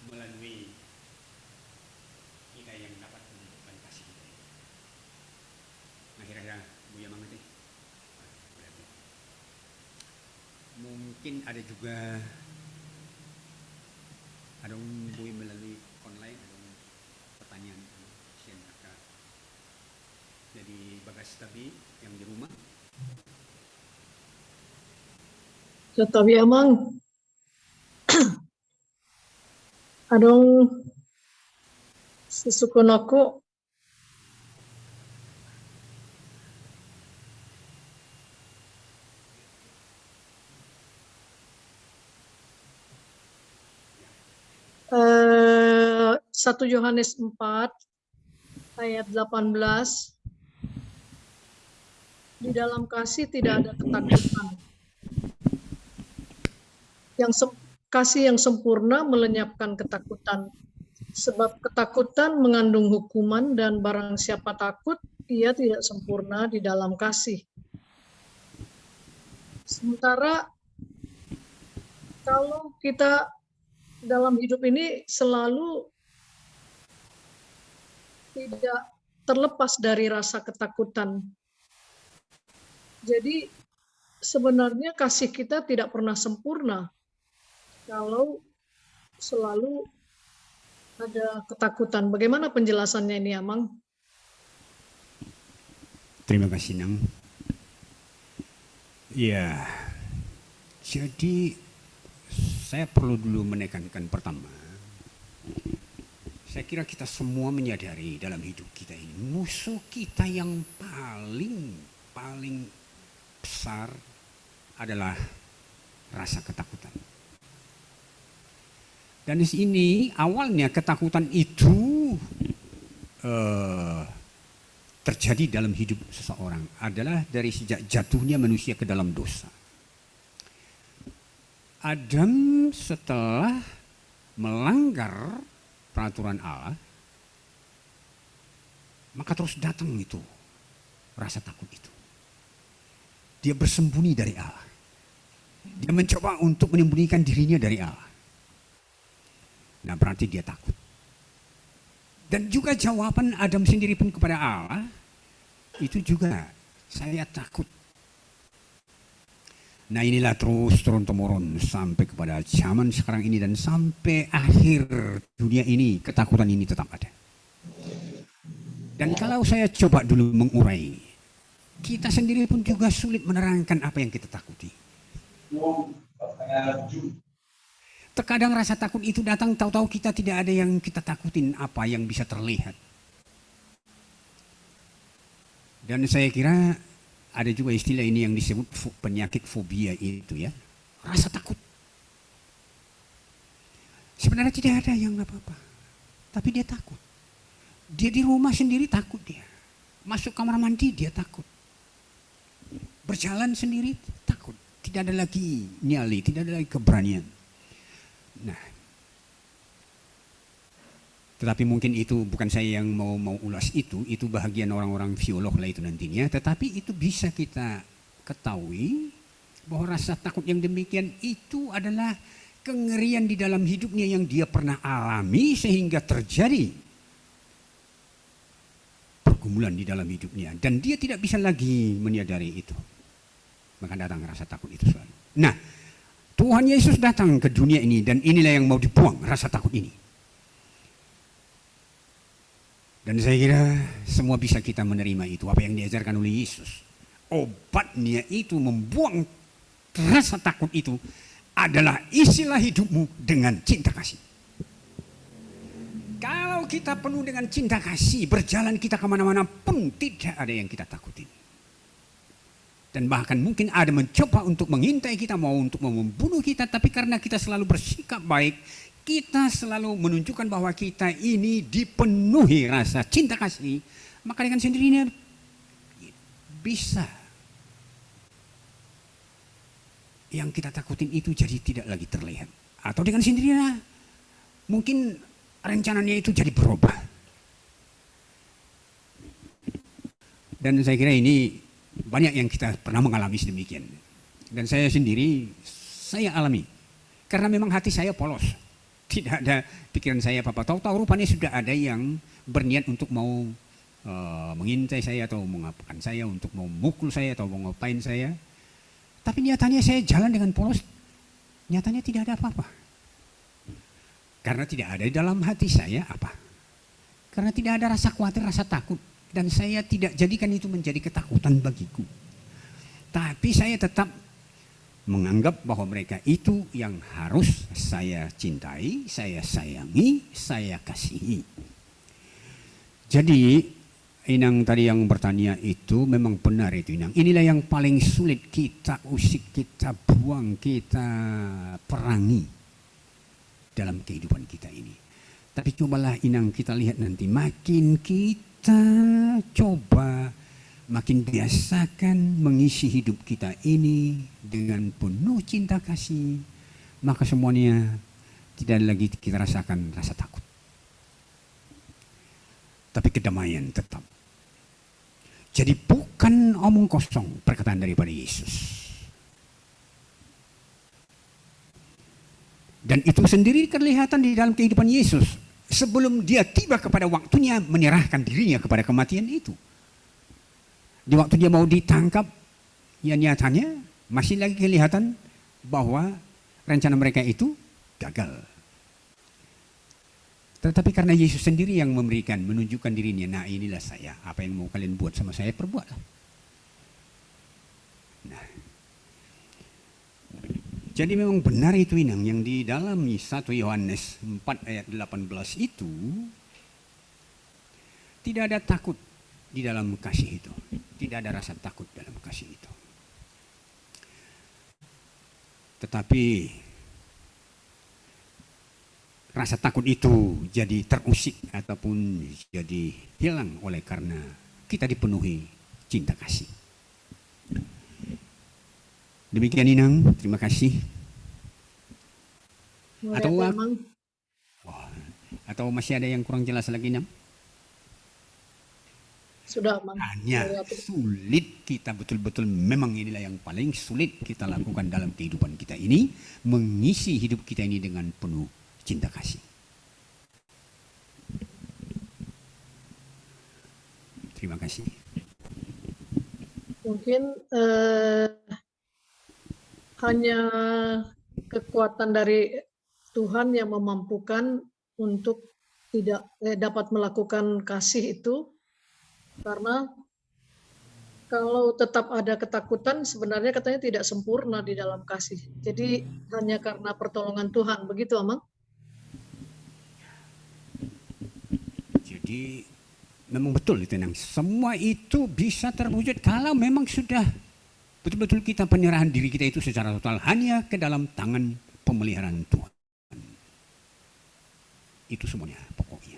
melalui kita yang dapat menunjukkan kasih kita. Nah kira-kira Buya mengerti? Mungkin ada juga ada Buya melalui online ada pertanyaan sian kakak jadi bagas tabi yang di rumah. Tetapi emang adong sesukun aku eh, 1 Yohanes 4 ayat 18 di dalam kasih tidak ada ketakutan. Kasih yang sempurna melenyapkan ketakutan. Sebab ketakutan mengandung hukuman dan barang siapa takut, ia tidak sempurna di dalam kasih. Sementara kalau kita dalam hidup ini selalu tidak terlepas dari rasa ketakutan. Jadi sebenarnya kasih kita tidak pernah sempurna kalau selalu ada ketakutan. Bagaimana penjelasannya ini, Amang? Terima kasih, Nang. Ya, jadi saya perlu dulu menekankan pertama. Saya kira kita semua menyadari dalam hidup kita ini musuh kita yang paling besar adalah rasa ketakutan. Dan di sini awalnya ketakutan itu terjadi dalam hidup seseorang adalah dari sejak jatuhnya manusia ke dalam dosa. Adam setelah melanggar peraturan Allah, maka terus datang itu rasa takut itu. Dia bersembunyi dari Allah. Dia mencoba untuk menyembunyikan dirinya dari Allah. Nah, berarti dia takut. Dan juga jawaban Adam sendiri pun kepada Allah itu juga, saya takut. Nah, inilah terus turun-temurun sampai kepada zaman sekarang ini dan sampai akhir dunia ini, ketakutan ini tetap ada. Dan kalau saya coba dulu mengurai, kita sendiri pun juga sulit menerangkan apa yang kita takuti. Terkadang rasa takut itu datang, tahu-tahu kita tidak ada yang kita takutin, apa yang bisa terlihat. Dan saya kira ada juga istilah ini yang disebut penyakit fobia itu ya. Rasa takut. Sebenarnya tidak ada yang apa-apa. Tapi dia takut. Dia di rumah sendiri takut dia. Masuk kamar mandi dia takut. Berjalan sendiri takut. Tidak ada lagi nyali, tidak ada lagi keberanian. Nah, tetapi mungkin itu bukan saya yang mau ulas itu bahagian orang-orang biolog lah itu nantinya. Tetapi itu bisa kita ketahui bahwa rasa takut yang demikian itu adalah kengerian di dalam hidupnya yang dia pernah alami sehingga terjadi pergumulan di dalam hidupnya dan dia tidak bisa lagi menyadari itu. Maka datang rasa takut itu selalu. Nah, Tuhan Yesus datang ke dunia ini dan inilah yang mau dibuang rasa takut ini. Dan saya kira semua bisa kita menerima itu apa yang diajarkan oleh Yesus. Obatnya itu membuang rasa takut itu adalah isilah hidupmu dengan cinta kasih. Kalau kita penuh dengan cinta kasih, berjalan kita kemana-mana pun tidak ada yang kita takutin. Dan bahkan mungkin ada mencoba untuk mengintai kita, mau untuk membunuh kita, tapi karena kita selalu bersikap baik, kita selalu menunjukkan bahwa kita ini dipenuhi rasa cinta kasih, maka dengan sendirinya bisa yang kita takutin itu jadi tidak lagi terlihat. Atau dengan sendirinya mungkin rencananya itu jadi berubah. Dan saya kira ini banyak yang kita pernah mengalami sedemikian. Dan saya sendiri, saya alami. Karena memang hati saya polos. Tidak ada pikiran saya apa-apa. Tahu-tahu rupanya sudah ada yang berniat untuk mau mengintai saya atau mengapakan saya, untuk mau mukul saya atau mau ngapain saya. Tapi nyatanya saya jalan dengan polos. Nyatanya tidak ada apa-apa. Karena tidak ada di dalam hati saya apa? Karena tidak ada rasa khawatir, rasa takut. Dan saya tidak jadikan itu menjadi ketakutan bagiku. Tapi saya tetap menganggap bahwa mereka itu yang harus saya cintai, saya sayangi, saya kasihi. Jadi Inang tadi yang bertanya itu memang benar itu Inang. Inilah yang paling sulit kita usik, kita buang, kita perangi dalam kehidupan kita ini. Tapi cobalah Inang kita lihat nanti makin kita coba makin biasakan mengisi hidup kita ini dengan penuh cinta kasih, maka semuanya tidak lagi kita rasakan rasa takut. Tapi kedamaian tetap. Jadi bukan omong kosong perkataan daripada Yesus. Dan itu sendiri kelihatan di dalam kehidupan Yesus. Sebelum dia tiba kepada waktunya menyerahkan dirinya kepada kematian itu. Di waktu dia mau ditangkap, ya nyatanya masih lagi kelihatan bahwa rencana mereka itu gagal. Tetapi karena Yesus sendiri yang memberikan, menunjukkan dirinya, nah inilah saya, apa yang mau kalian buat sama saya, perbuatlah. Nah, jadi memang benar itu Inang yang di dalam 1 Yohanes 4 ayat 18 itu tidak ada takut di dalam kasih itu. Tidak ada rasa takut dalam kasih itu. Tetapi rasa takut itu jadi terusik ataupun jadi hilang oleh karena kita dipenuhi cinta kasih. Demikian Inang, terima kasih. Atau masih ada yang kurang jelas lagi Inang? sudah aman. Hanya sulit kita betul-betul, memang inilah yang paling sulit kita lakukan dalam kehidupan kita ini, mengisi hidup kita ini dengan penuh cinta kasih. Terima kasih. Mungkin hanya kekuatan dari Tuhan yang memampukan untuk tidak dapat melakukan kasih itu, karena kalau tetap ada ketakutan sebenarnya katanya tidak sempurna di dalam kasih. Jadi hanya karena pertolongan Tuhan, begitu Amang? Jadi memang betul itu, Nang. Semua itu bisa terwujud kalau memang sudah betul-betul kita penyerahan diri kita itu secara total hanya ke dalam tangan pemeliharaan Tuhan. Itu semuanya pokoknya.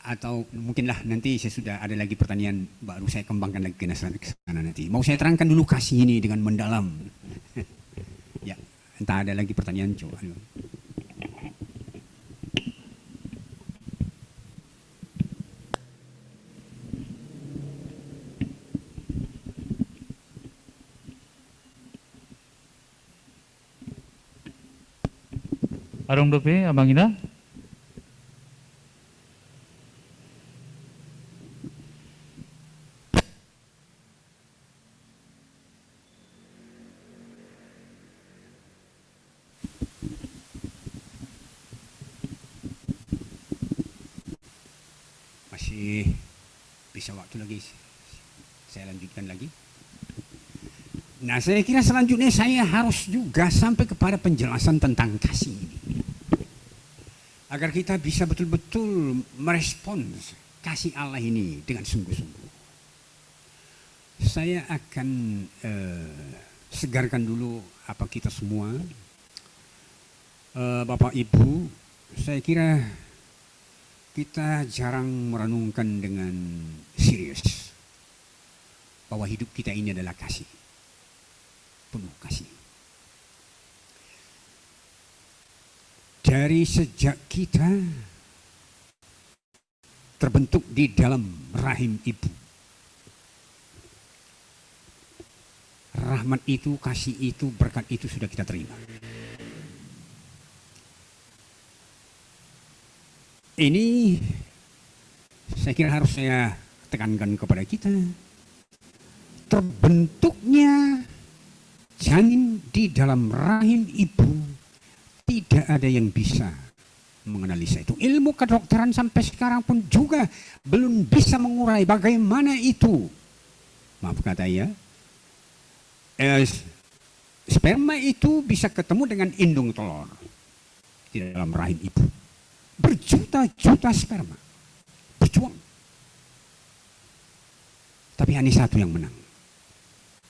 Atau mungkinlah nanti saya sudah ada lagi pertanyaan baru saya kembangkan lagi ke sana nanti. Mau saya terangkan dulu kasih ini dengan mendalam. Ya, entah ada lagi pertanyaan, coba. Arong dope, Abang Ina. Masih bisa waktu lagi, saya lanjutkan lagi. Nah, saya kira selanjutnya saya harus juga sampai kepada penjelasan tentang kasih ini, agar kita bisa betul-betul merespons kasih Allah ini dengan sungguh-sungguh. Saya akan segarkan dulu apa kita semua, Bapak Ibu, saya kira kita jarang merenungkan dengan serius bahwa hidup kita ini adalah kasih, penuh kasih. Dari sejak kita terbentuk di dalam rahim ibu, rahmat itu, kasih itu, berkat itu sudah kita terima. Ini saya kira harus saya tekankan kepada kita. Terbentuknya janin di dalam rahim ibu, tidak ada yang bisa menganalisa itu. Ilmu kedokteran sampai sekarang pun juga belum bisa mengurai bagaimana itu. Maaf kata ya, sperma itu bisa ketemu dengan indung telur di dalam rahim ibu. Berjuta-juta sperma berjuang, tapi hanya satu yang menang.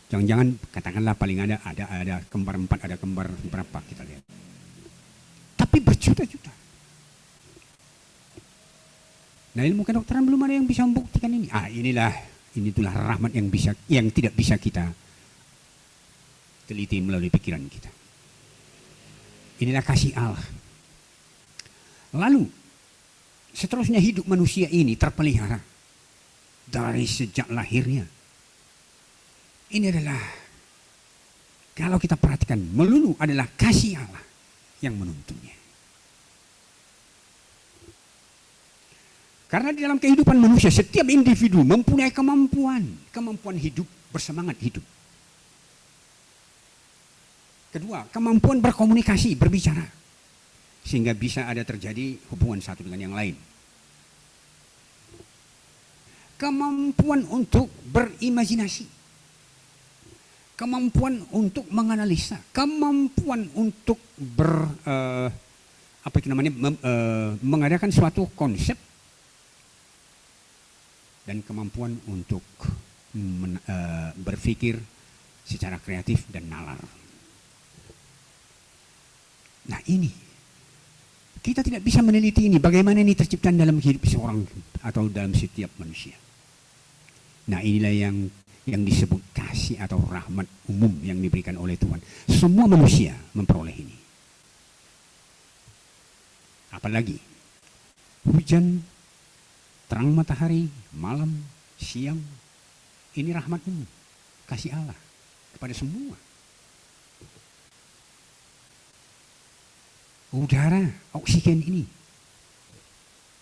Jangan-jangan katakanlah paling ada kembar 4, ada kembar berapa kita lihat. Tapi berjuta-juta. Nah, ilmu kedokteran belum ada yang bisa membuktikan ini. Itulah rahmat yang tidak bisa kita teliti melalui pikiran kita. Inilah kasih Allah. Lalu seterusnya hidup manusia ini terpelihara dari sejak lahirnya. Ini adalah, kalau kita perhatikan, melulu adalah kasih Allah yang menuntunnya. Karena di dalam kehidupan manusia, setiap individu mempunyai kemampuan hidup, bersemangat hidup. Kedua, kemampuan berkomunikasi, berbicara, sehingga bisa ada terjadi hubungan satu dengan yang lain. Kemampuan untuk berimajinasi, kemampuan untuk menganalisa, kemampuan untuk mengadakan suatu konsep, dan kemampuan untuk berpikir secara kreatif dan nalar. Nah, ini kita tidak bisa meneliti ini, bagaimana ini tercipta dalam hidup seorang atau dalam setiap manusia. Nah, inilah yang disebut kasih atau rahmat umum yang diberikan oleh Tuhan. Semua manusia memperoleh ini. Apalagi hujan, terang matahari, malam, siang. Ini rahmat-Mu, kasih Allah kepada semua. Udara, oksigen ini.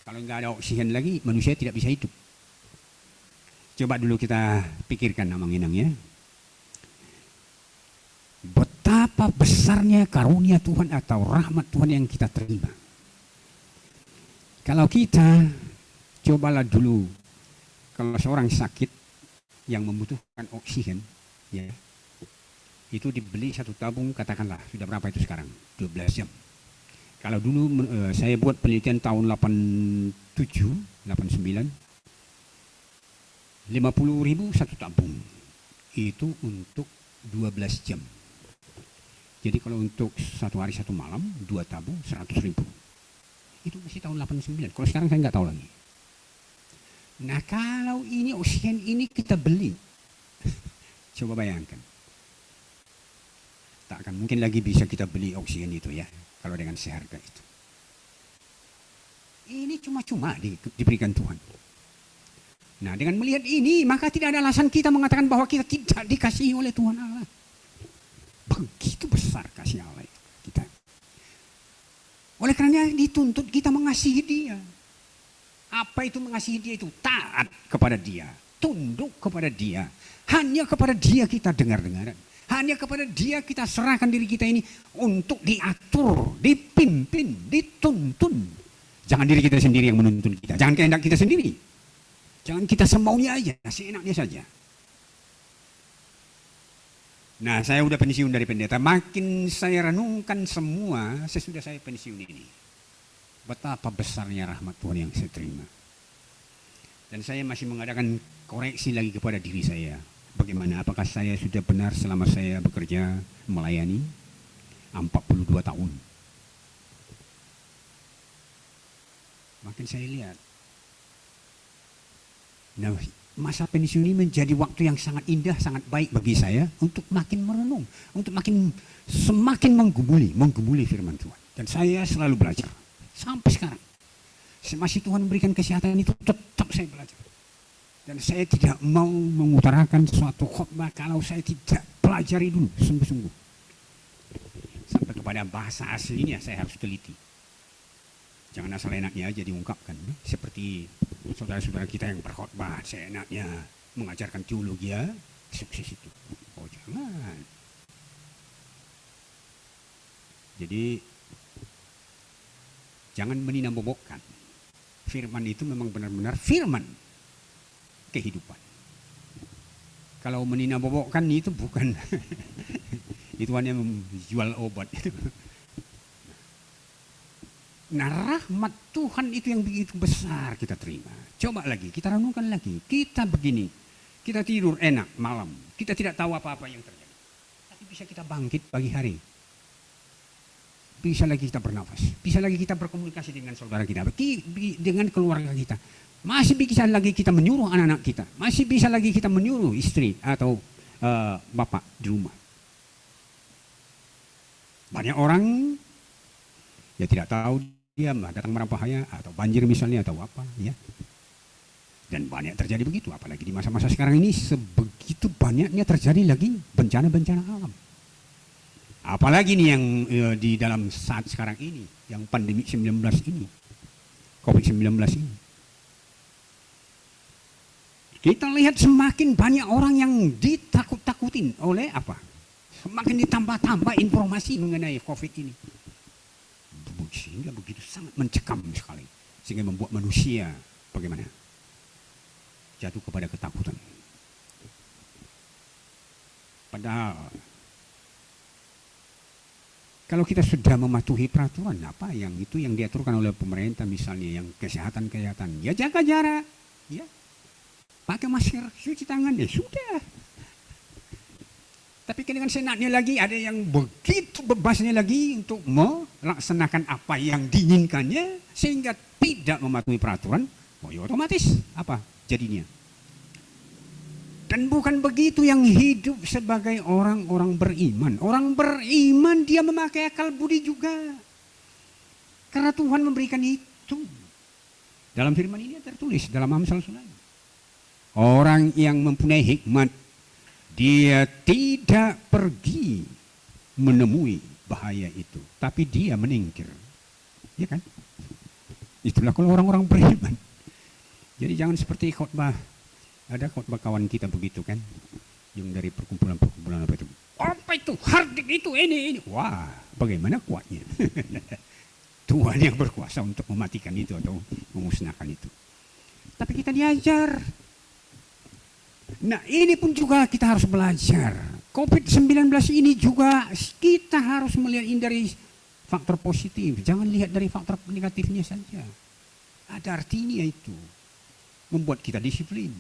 Kalau nggak ada oksigen lagi, manusia tidak bisa hidup. Coba dulu kita pikirkan Amang Inang ya. Betapa besarnya karunia Tuhan atau rahmat Tuhan yang kita terima. Kalau kita, cobalah dulu, kalau seorang sakit yang membutuhkan oksigen, ya, itu dibeli satu tabung, katakanlah, sudah berapa itu sekarang? 12 jam. Kalau dulu saya buat penelitian tahun 87, 89, 50.000 satu tabung. Itu untuk 12 jam. Jadi kalau untuk satu hari satu malam, 2 tabung 100.000. Itu masih tahun 89. Kalau sekarang saya nggak tahu lagi. Nah kalau ini oksigen ini kita beli, coba bayangkan. Tak akan mungkin lagi bisa kita beli oksigen itu ya, kalau dengan seharga itu. Ini cuma-cuma diberikan Tuhan. Nah dengan melihat ini, maka tidak ada alasan kita mengatakan bahwa kita tidak dikasihi oleh Tuhan Allah. Begitu besar kasih Allah itu kita. Oleh karena dituntut kita mengasihi Dia. Apa itu mengasihi Dia itu? Taat kepada Dia, tunduk kepada Dia. Hanya kepada Dia kita dengar-dengaran. Hanya kepada Dia kita serahkan diri kita ini untuk diatur, dipimpin, dituntun. Jangan diri kita sendiri yang menuntun kita. Jangan kehendak kita sendiri. Jangan kita semaunya aja, seenaknya saja. Nah, saya udah pensiun dari pendeta. Makin saya renungkan semua sesudah saya pensiun ini. Betapa besarnya rahmat Tuhan yang saya terima. Dan saya masih mengadakan koreksi lagi kepada diri saya. Bagaimana, apakah saya sudah benar selama saya bekerja melayani 42 tahun. Makin saya lihat. Nah, masa pensiun ini menjadi waktu yang sangat indah, sangat baik bagi saya untuk makin merenung, untuk semakin menggumuli firman Tuhan. Dan saya selalu belajar sampai sekarang. Masih Tuhan memberikan kesehatan itu tetap saya belajar. Dan saya tidak mau mengutarakan suatu khotbah kalau saya tidak pelajari dulu sungguh-sungguh. Sampai kepada bahasa aslinya saya harus teliti. Jangan asal enaknya aja diungkapkan. Seperti saudara-saudara kita yang berkhotbah seenaknya mengajarkan teologi ya, sukses itu. Oh jangan. Jadi jangan meninambobokkan. Firman itu memang benar-benar firman kehidupan. Kalau meninambobokkan itu bukan itu hanya menjual obat itu. Nah rahmat Tuhan itu yang begitu besar kita terima. Coba lagi, kita renungkan lagi. Kita begini, kita tidur enak malam. Kita tidak tahu apa-apa yang terjadi. Tapi bisa kita bangkit pagi hari. Bisa lagi kita bernafas. Bisa lagi kita berkomunikasi dengan saudara kita. Dengan keluarga kita. Masih bisa lagi kita menyuruh anak-anak kita. Masih bisa lagi kita menyuruh istri atau bapak di rumah. Banyak orang ya tidak tahu dia datang mara bahaya atau banjir misalnya atau apa ya. Dan banyak terjadi begitu, apalagi di masa-masa sekarang ini sebegitu banyaknya terjadi lagi bencana-bencana alam. Apalagi nih yang di dalam saat sekarang ini, yang pandemi 19 ini, COVID-19 ini. Kita lihat semakin banyak orang yang ditakut-takutin oleh apa? Semakin ditambah-tambah informasi mengenai COVID ini. Sehingga begitu sangat mencekam sekali. Sehingga membuat manusia bagaimana? Jatuh kepada ketakutan. Padahal kalau kita sudah mematuhi peraturan apa yang itu yang diaturkan oleh pemerintah misalnya yang kesehatan ya jaga jarak, ya pakai masker, cuci tangan, ya sudah. Tapi dengan senaknya lagi ada yang begitu bebasnya lagi untuk melaksanakan apa yang diinginkannya sehingga tidak mematuhi peraturan, oh ya otomatis apa jadinya. Dan bukan begitu yang hidup sebagai orang-orang beriman. Orang beriman dia memakai akal budi juga. Karena Tuhan memberikan itu. Dalam firman ini tertulis dalam Amsal Sulaiman. Orang yang mempunyai hikmat, dia tidak pergi menemui bahaya itu, tapi dia meningkir. Ya kan? Itulah kalau orang-orang beriman. Jadi jangan seperti khotbah, ada khotbah kawan kita begitu kan, yang dari perkumpulan-perkumpulan apa itu, hardik itu, ini. Wah, bagaimana kuatnya? Tuhan yang berkuasa untuk mematikan itu atau memusnahkan itu. Tapi kita diajar. Nah, ini pun juga kita harus belajar. COVID-19 ini juga kita harus melihat ini dari faktor positif. Jangan lihat dari faktor negatifnya saja. Ada artinya itu. Membuat kita disiplin.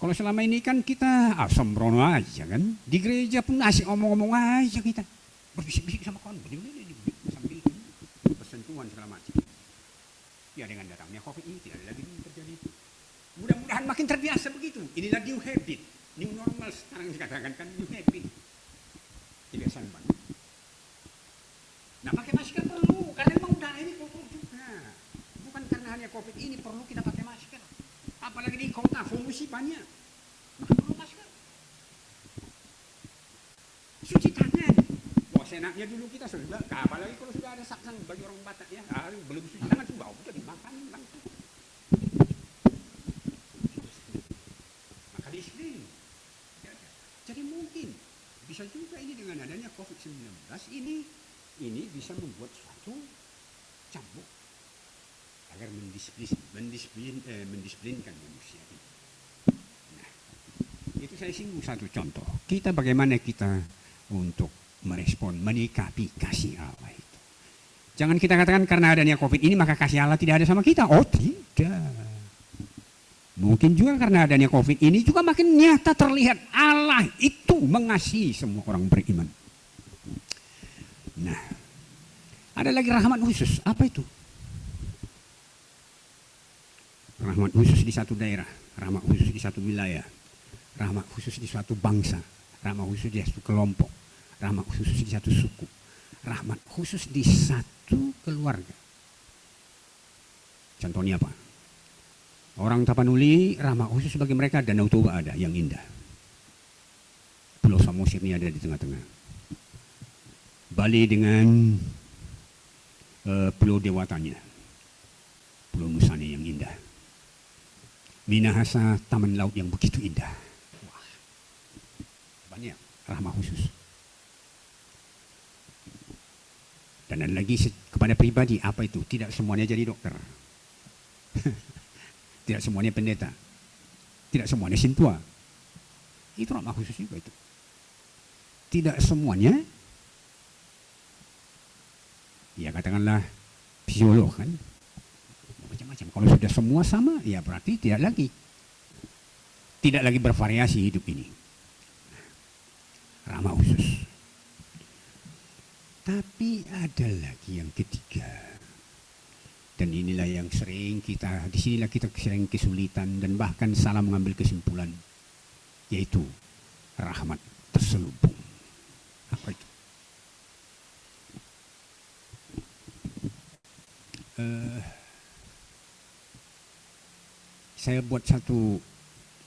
Kalau selama ini kan kita sembrono aja kan. Di gereja pun asik omong-omong aja kita. Berbisik-bisik sama kawan. Sambil bersentuhan segala macam. Ya dengan datangnya COVID ini tidak ada lagi terjadi. Mudah-mudahan makin terbiasa begitu. Inilah new habit. New normal sekarang dikatakan kan new habit. Kebiasaan baru. Nah pakai masker perlu. Karena memang udara ini kotor juga. Bukan karena hanya COVID ini perlu kita pakai masker. Apalagi di kota polusi banyak. Maka perlu masker. Cuci tangan. Wah senaknya dulu kita sudah. Apalagi kalau sudah ada saksang bagi orang Batak ya. Belum cuci tangan sudah udah dimakan langsung. Maka disiplin. Jadi mungkin bisa juga ini dengan adanya COVID-19 ini bisa membuat suatu cambuk agar mendisiplinkan manusia ini. Nah, itu saya singgung satu contoh. Kita bagaimana kita untuk merespon, menyikapi kasih Allah itu. Jangan kita katakan karena adanya COVID ini maka kasih Allah tidak ada sama kita. Oh tidak. Mungkin juga karena adanya COVID ini juga makin nyata terlihat Allah itu mengasihi semua orang beriman. Nah, ada lagi rahmat khusus. Apa itu? Rahmat khusus di satu daerah, rahmat khusus di satu wilayah, rahmat khusus di suatu bangsa, rahmat khusus di satu kelompok, rahmat khusus di satu suku, rahmat khusus di satu keluarga. Contohnya apa? Orang Tapanuli, rahmat khusus bagi mereka Danau Toba ada yang indah. Pulau Samosir ini ada di tengah-tengah. Bali dengan Pulau Dewatanya, Pulau Nusani yang indah. Minahasa taman laut yang begitu indah. Wah, banyak rahmat khusus. Dan ada lagi kepada pribadi, apa itu? Tidak semuanya jadi dokter. Tidak semuanya pendeta. Tidak semuanya sintua. Itu rahmat khusus juga itu. Tidak semuanya, ya katakanlah psikolog kan. Macam-macam. Kalau sudah semua sama, ya berarti tidak lagi bervariasi hidup ini. Rahmat khusus. Tapi ada lagi yang ketiga. Dan inilah yang sering disinilah kita sering kesulitan dan bahkan salah mengambil kesimpulan. Yaitu rahmat terselubung. Apa itu? Saya buat satu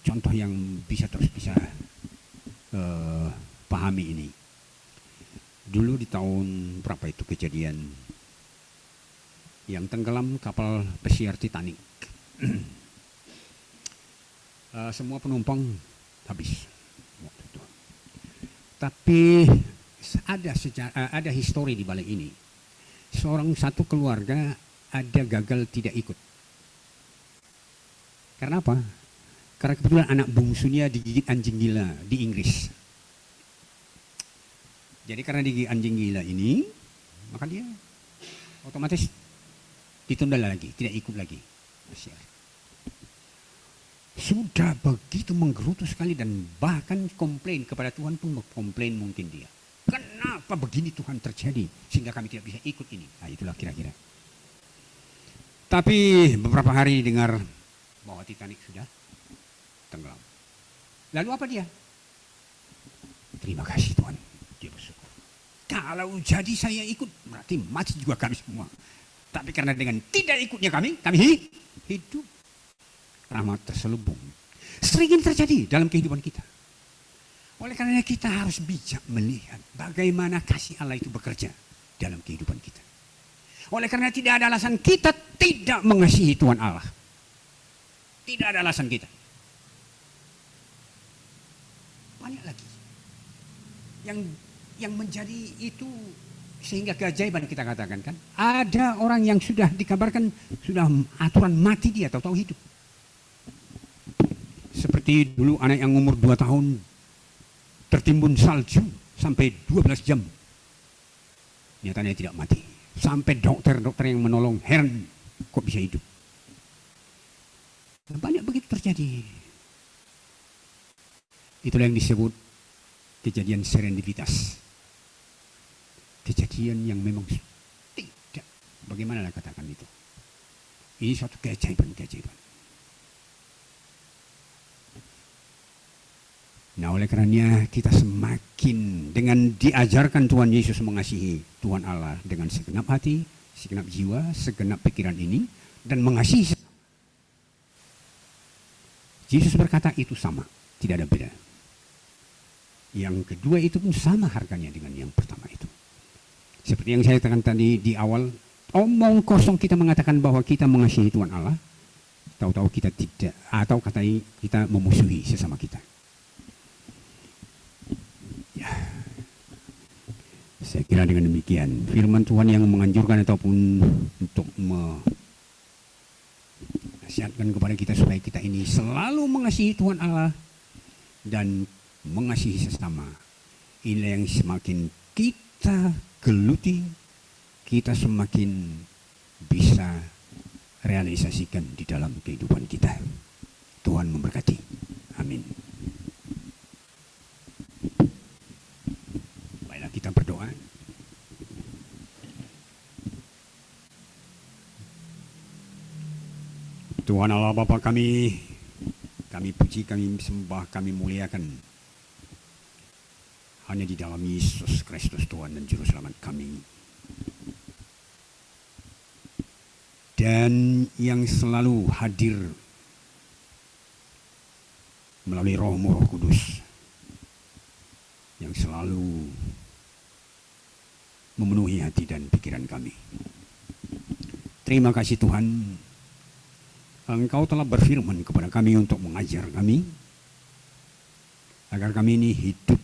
contoh yang bisa pahami ini. Dulu di tahun berapa itu kejadian yang tenggelam kapal pesiar Titanic. Semua penumpang habis waktu itu. Tapi ada histori di balik ini. Satu keluarga ada gagal tidak ikut. Karena apa? Karena kebetulan anak bungsunya digigit anjing gila di Inggris. Jadi karena digigit anjing gila ini, maka dia otomatis ditunda lagi, tidak ikut lagi. Sudah begitu menggerutu sekali dan bahkan komplain kepada Tuhan pun komplain mungkin dia. Kenapa begini Tuhan terjadi sehingga kami tidak bisa ikut ini? Nah itulah kira-kira. Tapi beberapa hari dengar bahwa Titanic sudah tenggelam. Lalu apa dia? Terima kasih Tuhan. Dia bersyukur. Kalau jadi saya ikut berarti mati juga kami semua. Tapi karena dengan tidak ikutnya kami hidup. Rahmat terselubung. Sering terjadi dalam kehidupan kita. Oleh karena kita harus bijak melihat bagaimana kasih Allah itu bekerja dalam kehidupan kita. Oleh karena tidak ada alasan kita tidak mengasihi Tuhan Allah. Tidak ada alasan kita. Banyak lagi yang menjadi itu sehingga keajaiban kita katakan kan. Ada orang yang sudah dikabarkan sudah aturan mati dia tahu-tahu hidup. Seperti dulu anak yang umur 2 tahun tertimbun salju sampai 12 jam. Nyatanya tidak mati. Sampai dokter-dokter yang menolong heran kok bisa hidup. Dan banyak begitu terjadi. Itulah yang disebut kejadian serendipitas. Kejadian yang memang tidak. Bagaimana katakan itu? Ini suatu keajaiban-keajaiban. Nah oleh karenanya kita semakin dengan diajarkan Tuhan Yesus mengasihi Tuhan Allah dengan segenap hati, segenap jiwa, segenap pikiran ini dan mengasihi. Yesus berkata itu sama, tidak ada beda. Yang kedua itu pun sama harganya dengan yang pertama itu. Seperti yang saya katakan tadi di awal, omong kosong kita mengatakan bahwa kita mengasihi Tuhan Allah, tahu-tahu kita tidak, atau katanya kita memusuhi sesama kita. Ya. Saya kira dengan demikian firman Tuhan yang menganjurkan ataupun untuk menasihatkan kepada kita supaya kita ini selalu mengasihi Tuhan Allah dan mengasihi sesama. Inilah yang semakin kita geluti, kita semakin bisa realisasikan di dalam kehidupan kita. Tuhan memberkati. Amin. Kita berdoa. Tuhan Allah Bapa kami puji, kami sembah, kami muliakan hanya di dalam Yesus Kristus Tuhan dan Juru Selamat kami. Dan yang selalu hadir melalui Roh-Mu Roh Kudus yang selalu memenuhi hati dan pikiran kami. Terima kasih Tuhan, Engkau telah berfirman kepada kami untuk mengajar kami, agar kami ini hidup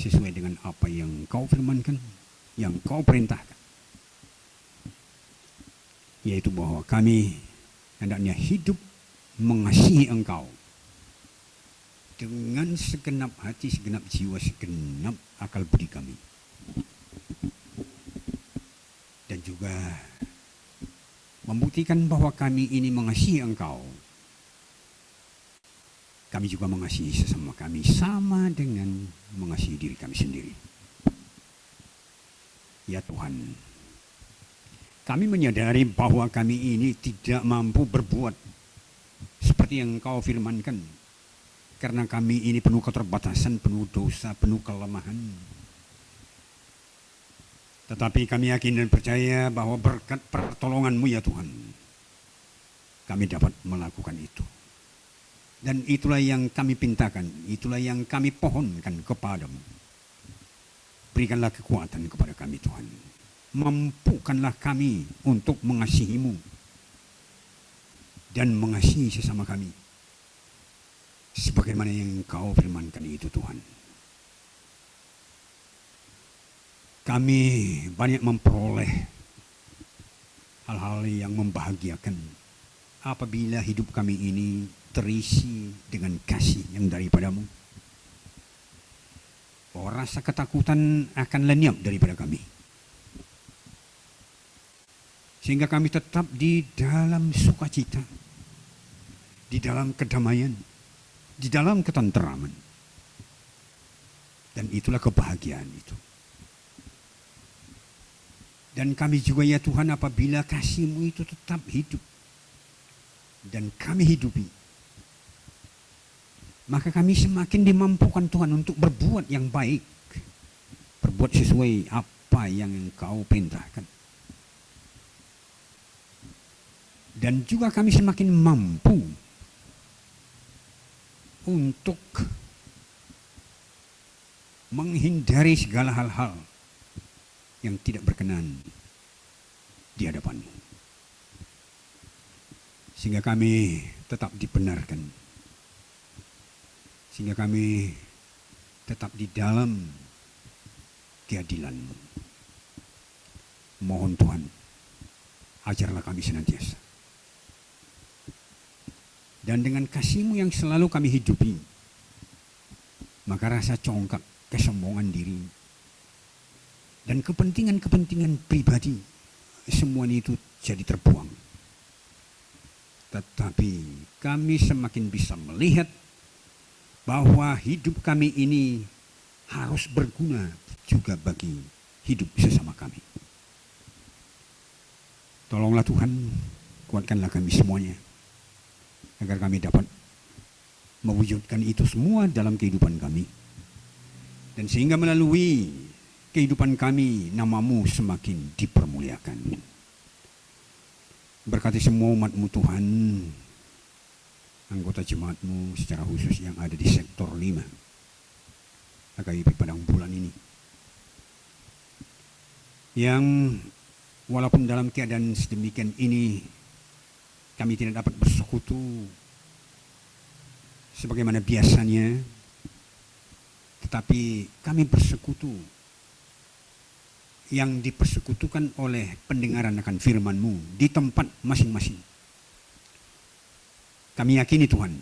sesuai dengan apa yang Engkau firmankan, yang Engkau perintahkan. Yaitu bahwa kami hendaknya hidup mengasihi Engkau dengan segenap hati, segenap jiwa, segenap akal budi kami. Dan juga membuktikan bahwa kami ini mengasihi Engkau. Kami juga mengasihi sesama kami sama dengan mengasihi diri kami sendiri. Ya Tuhan, kami menyadari bahwa kami ini tidak mampu berbuat seperti yang Engkau firmankan. Karena kami ini penuh keterbatasan, penuh dosa, penuh kelemahan. Tetapi kami yakin dan percaya bahwa berkat pertolongan-Mu ya Tuhan, kami dapat melakukan itu. Dan itulah yang kami pintakan, itulah yang kami pohonkan kepadamu. Berikanlah kekuatan kepada kami Tuhan. Mampukanlah kami untuk mengasihi-Mu dan mengasihi sesama kami. Sebagaimana yang Engkau firmankan itu Tuhan. Kami banyak memperoleh hal-hal yang membahagiakan apabila hidup kami ini terisi dengan kasih yang daripada-Mu. Bahwa rasa ketakutan akan lenyap daripada kami. Sehingga kami tetap di dalam sukacita, di dalam kedamaian, di dalam ketenteraman. Dan itulah kebahagiaan itu. Dan kami juga ya Tuhan apabila kasih-Mu itu tetap hidup dan kami hidupi, maka kami semakin dimampukan Tuhan untuk berbuat yang baik, berbuat sesuai apa yang Engkau perintahkan. Dan juga kami semakin mampu untuk menghindari segala hal-hal yang tidak berkenan di hadapan-Mu. Sehingga kami tetap dibenarkan. Sehingga kami tetap di dalam keadilan-Mu. Mohon Tuhan, ajarlah kami senantiasa. Dan dengan kasih-Mu yang selalu kami hidupi, maka rasa congkak, kesombongan diri, dan kepentingan-kepentingan pribadi, semuanya itu jadi terbuang. Tetapi kami semakin bisa melihat bahwa hidup kami ini harus berguna juga bagi hidup sesama kami. Tolonglah Tuhan, kuatkanlah kami semuanya, agar kami dapat mewujudkan itu semua dalam kehidupan kami. Dan sehingga melalui kehidupan kami, nama-Mu semakin dipermuliakan. Berkati semua umat-Mu Tuhan, anggota jemaat-Mu secara khusus yang ada di sektor 5, HKBP Padang Bulan ini. Yang walaupun dalam keadaan sedemikian ini, kami tidak dapat bersekutu sebagaimana biasanya, tetapi kami bersekutu yang dipersekutukan oleh pendengaran akan firman-Mu di tempat masing-masing. Kami yakini Tuhan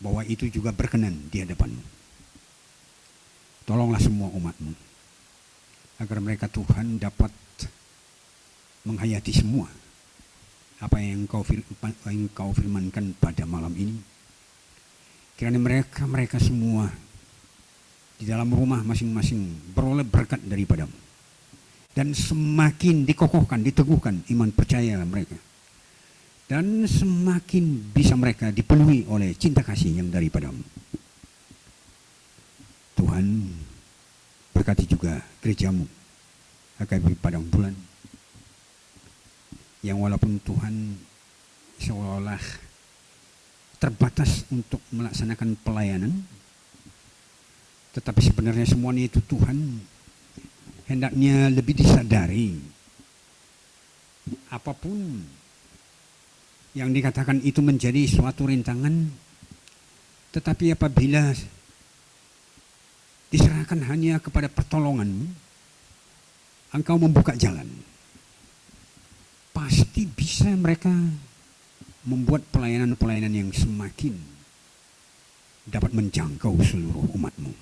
bahwa itu juga berkenan di hadapan-Mu. Tolonglah semua umat-Mu agar mereka Tuhan dapat menghayati semua apa yang Engkau firmankan pada malam ini. Kiranya mereka semua di dalam rumah masing-masing beroleh berkat daripada-Mu, dan semakin dikokohkan, diteguhkan iman percaya mereka, dan semakin bisa mereka dipenuhi oleh cinta kasih yang daripada-Mu. Tuhan, berkati juga gereja-Mu HKBP Padang Bulan, yang walaupun Tuhan seolah-olah terbatas untuk melaksanakan pelayanan, tetapi sebenarnya semuanya itu Tuhan hendaknya lebih disadari. Apapun yang dikatakan itu menjadi suatu rintangan, tetapi apabila diserahkan hanya kepada pertolongan, Engkau membuka jalan, pasti bisa mereka membuat pelayanan-pelayanan yang semakin dapat menjangkau seluruh umat-Mu.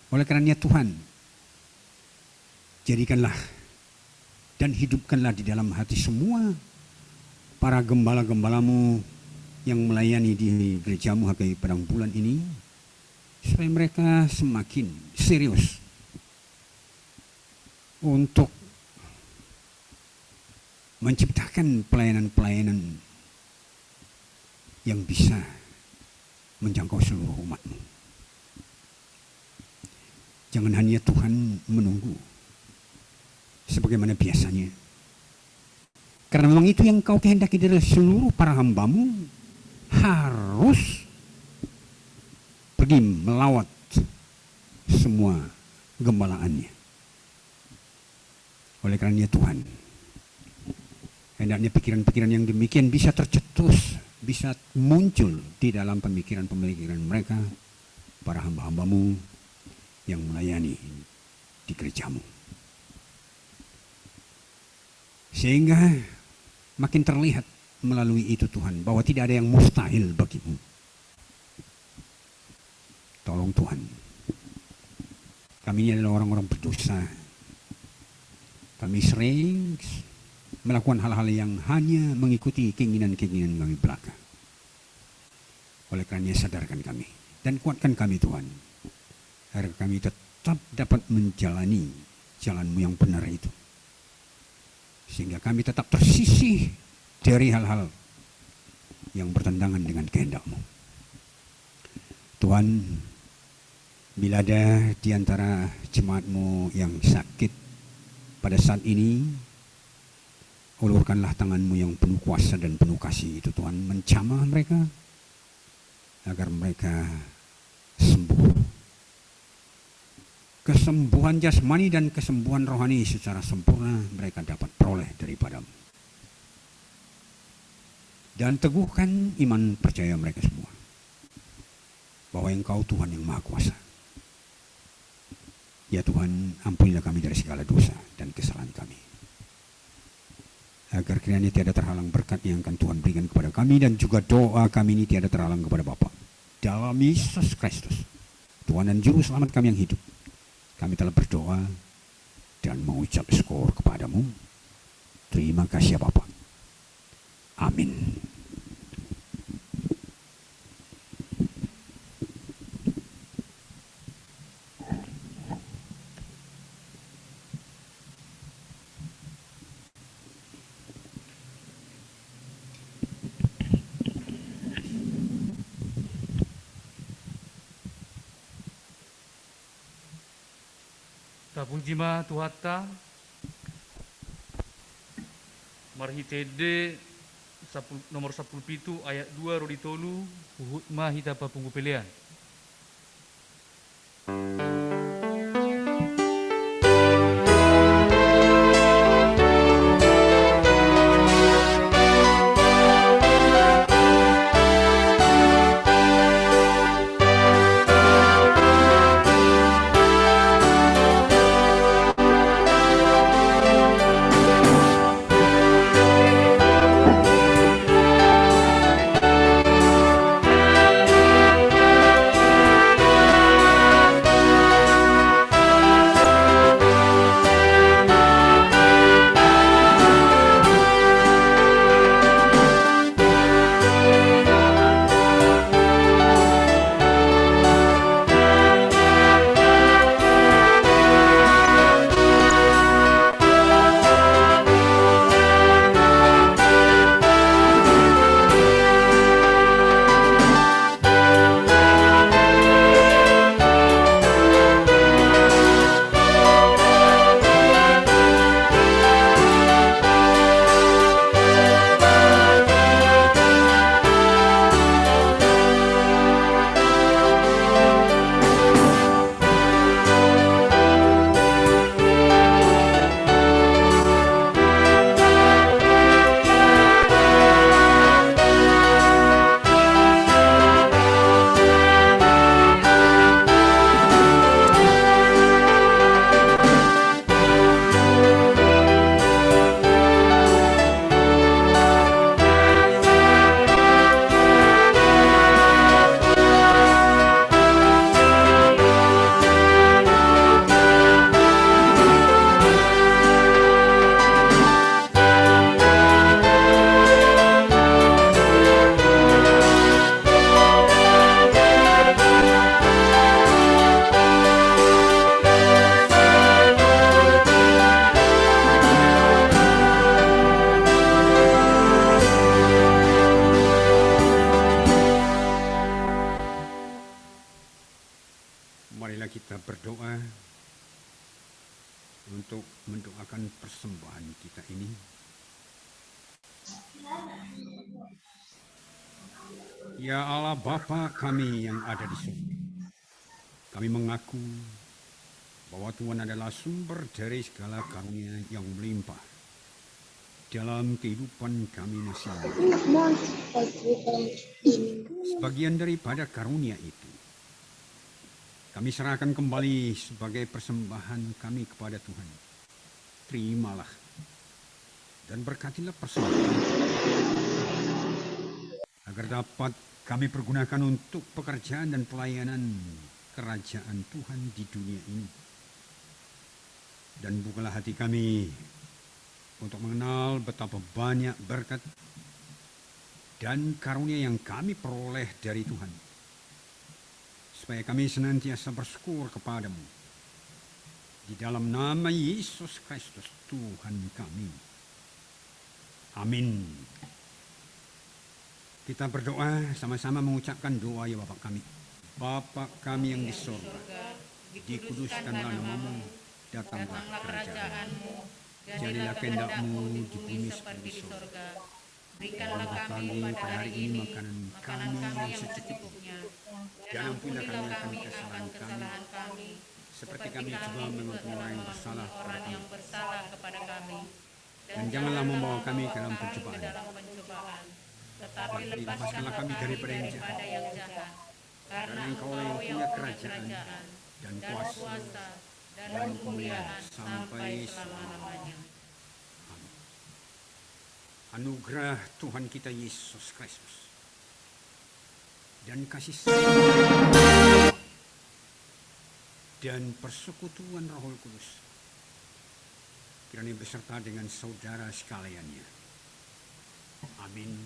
Oleh karenanya Tuhan, jadikanlah dan hidupkanlah di dalam hati semua para gembala-gembala-Mu yang melayani di gereja-Mu HKBP Padang Bulan ini, supaya mereka semakin serius untuk menciptakan pelayanan-pelayanan yang bisa menjangkau seluruh umat-Mu. Jangan hanya Tuhan menunggu sebagaimana biasanya, karena memang itu yang Kau kehendaki dari seluruh para hamba-Mu harus pergi melawat semua gembalaannya. Oleh karenanya Tuhan, hendaknya pikiran-pikiran yang demikian bisa tercetus, bisa muncul di dalam pemikiran-pemikiran mereka, para hamba-hamba-Mu yang melayani di gereja-Mu. Sehingga makin terlihat melalui itu Tuhan, bahwa tidak ada yang mustahil bagi-Mu. Tolong Tuhan, kami ini adalah orang-orang berdosa. Kami sering melakukan hal-hal yang hanya mengikuti keinginan-keinginan kami belaka. Oleh karenanya sadarkan kami dan kuatkan kami Tuhan, agar kami tetap dapat menjalani jalan-Mu yang benar itu, sehingga kami tetap tersisih dari hal-hal yang bertentangan dengan kehendak-Mu. Tuhan, bila ada di antara jemaat-Mu yang sakit pada saat ini, Ulurkanlah tangan-Mu yang penuh kuasa dan penuh kasih itu Tuhan, menjamah mereka agar mereka sembuh. Kesembuhan jasmani dan kesembuhan rohani secara sempurna mereka dapat peroleh daripada-Mu. Dan teguhkan iman percaya mereka semua bahwa Engkau Tuhan yang Maha Kuasa. Ya Tuhan, ampunilah kami dari segala dosa dan kesalahan kami, agar kiranya tiada terhalang berkat yang akan Tuhan berikan kepada kami, dan juga doa kami ini tiada terhalang kepada Bapa. Dalam Yesus Kristus, Tuhan dan Juru Selamat kami yang hidup, kami telah berdoa dan mengucap syukur kepada-Mu. Terima kasih ya Bapa. Amin. Tabung jima tuhata marhitede nomor 17 ayat 2 roditolu uhut mahita papunggu pilihan. Marilah kita berdoa untuk mendoakan persembahan kita ini. Ya Allah Bapa kami yang ada di surga, kami mengaku bahwa Tuhan adalah sumber dari segala karunia yang melimpah dalam kehidupan kami masing-masing. Sebagian daripada karunia itu kami serahkan kembali sebagai persembahan kami kepada Tuhan. Terimalah dan berkatilah persembahan agar dapat kami pergunakan untuk pekerjaan dan pelayanan kerajaan Tuhan di dunia ini. Dan bukalah hati kami untuk mengenal betapa banyak berkat dan karunia yang kami peroleh dari Tuhan, supaya kami senantiasa bersyukur kepadamu. Di dalam nama Yesus Kristus Tuhan kami. Amin. Kita berdoa sama-sama mengucapkan doa ya Bapa kami. Bapa kami yang di surga, dikuduskanlah namamu, datanglah kerajaanmu, Jadilah kehendak-Mu di bumi seperti di sorga. Berikanlah kami pada hari ini makanan kami yang secukupnya. Dan ampunilah kami akan kesalahan kami, seperti kami juga mengampuni orang yang bersalah kepada kami. Dan janganlah membawa kami ke dalam pencobaan, tetapi lepaskanlah kami daripada yang jahat. Karena Engkau yang punya kerajaan dan kuasa dan kemuliaan sampai selama-lamanya. Anugerah Tuhan kita Yesus Kristus dan kasih sayang dan persekutuan Roh Kudus kiranya beserta dengan saudara sekaliannya. Amin.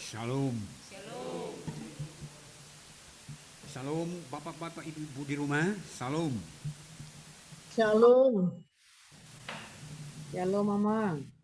Shalom. Shalom Bapak-bapak Ibu-ibu di rumah. Shalom. Shalom. Shalom, Mama.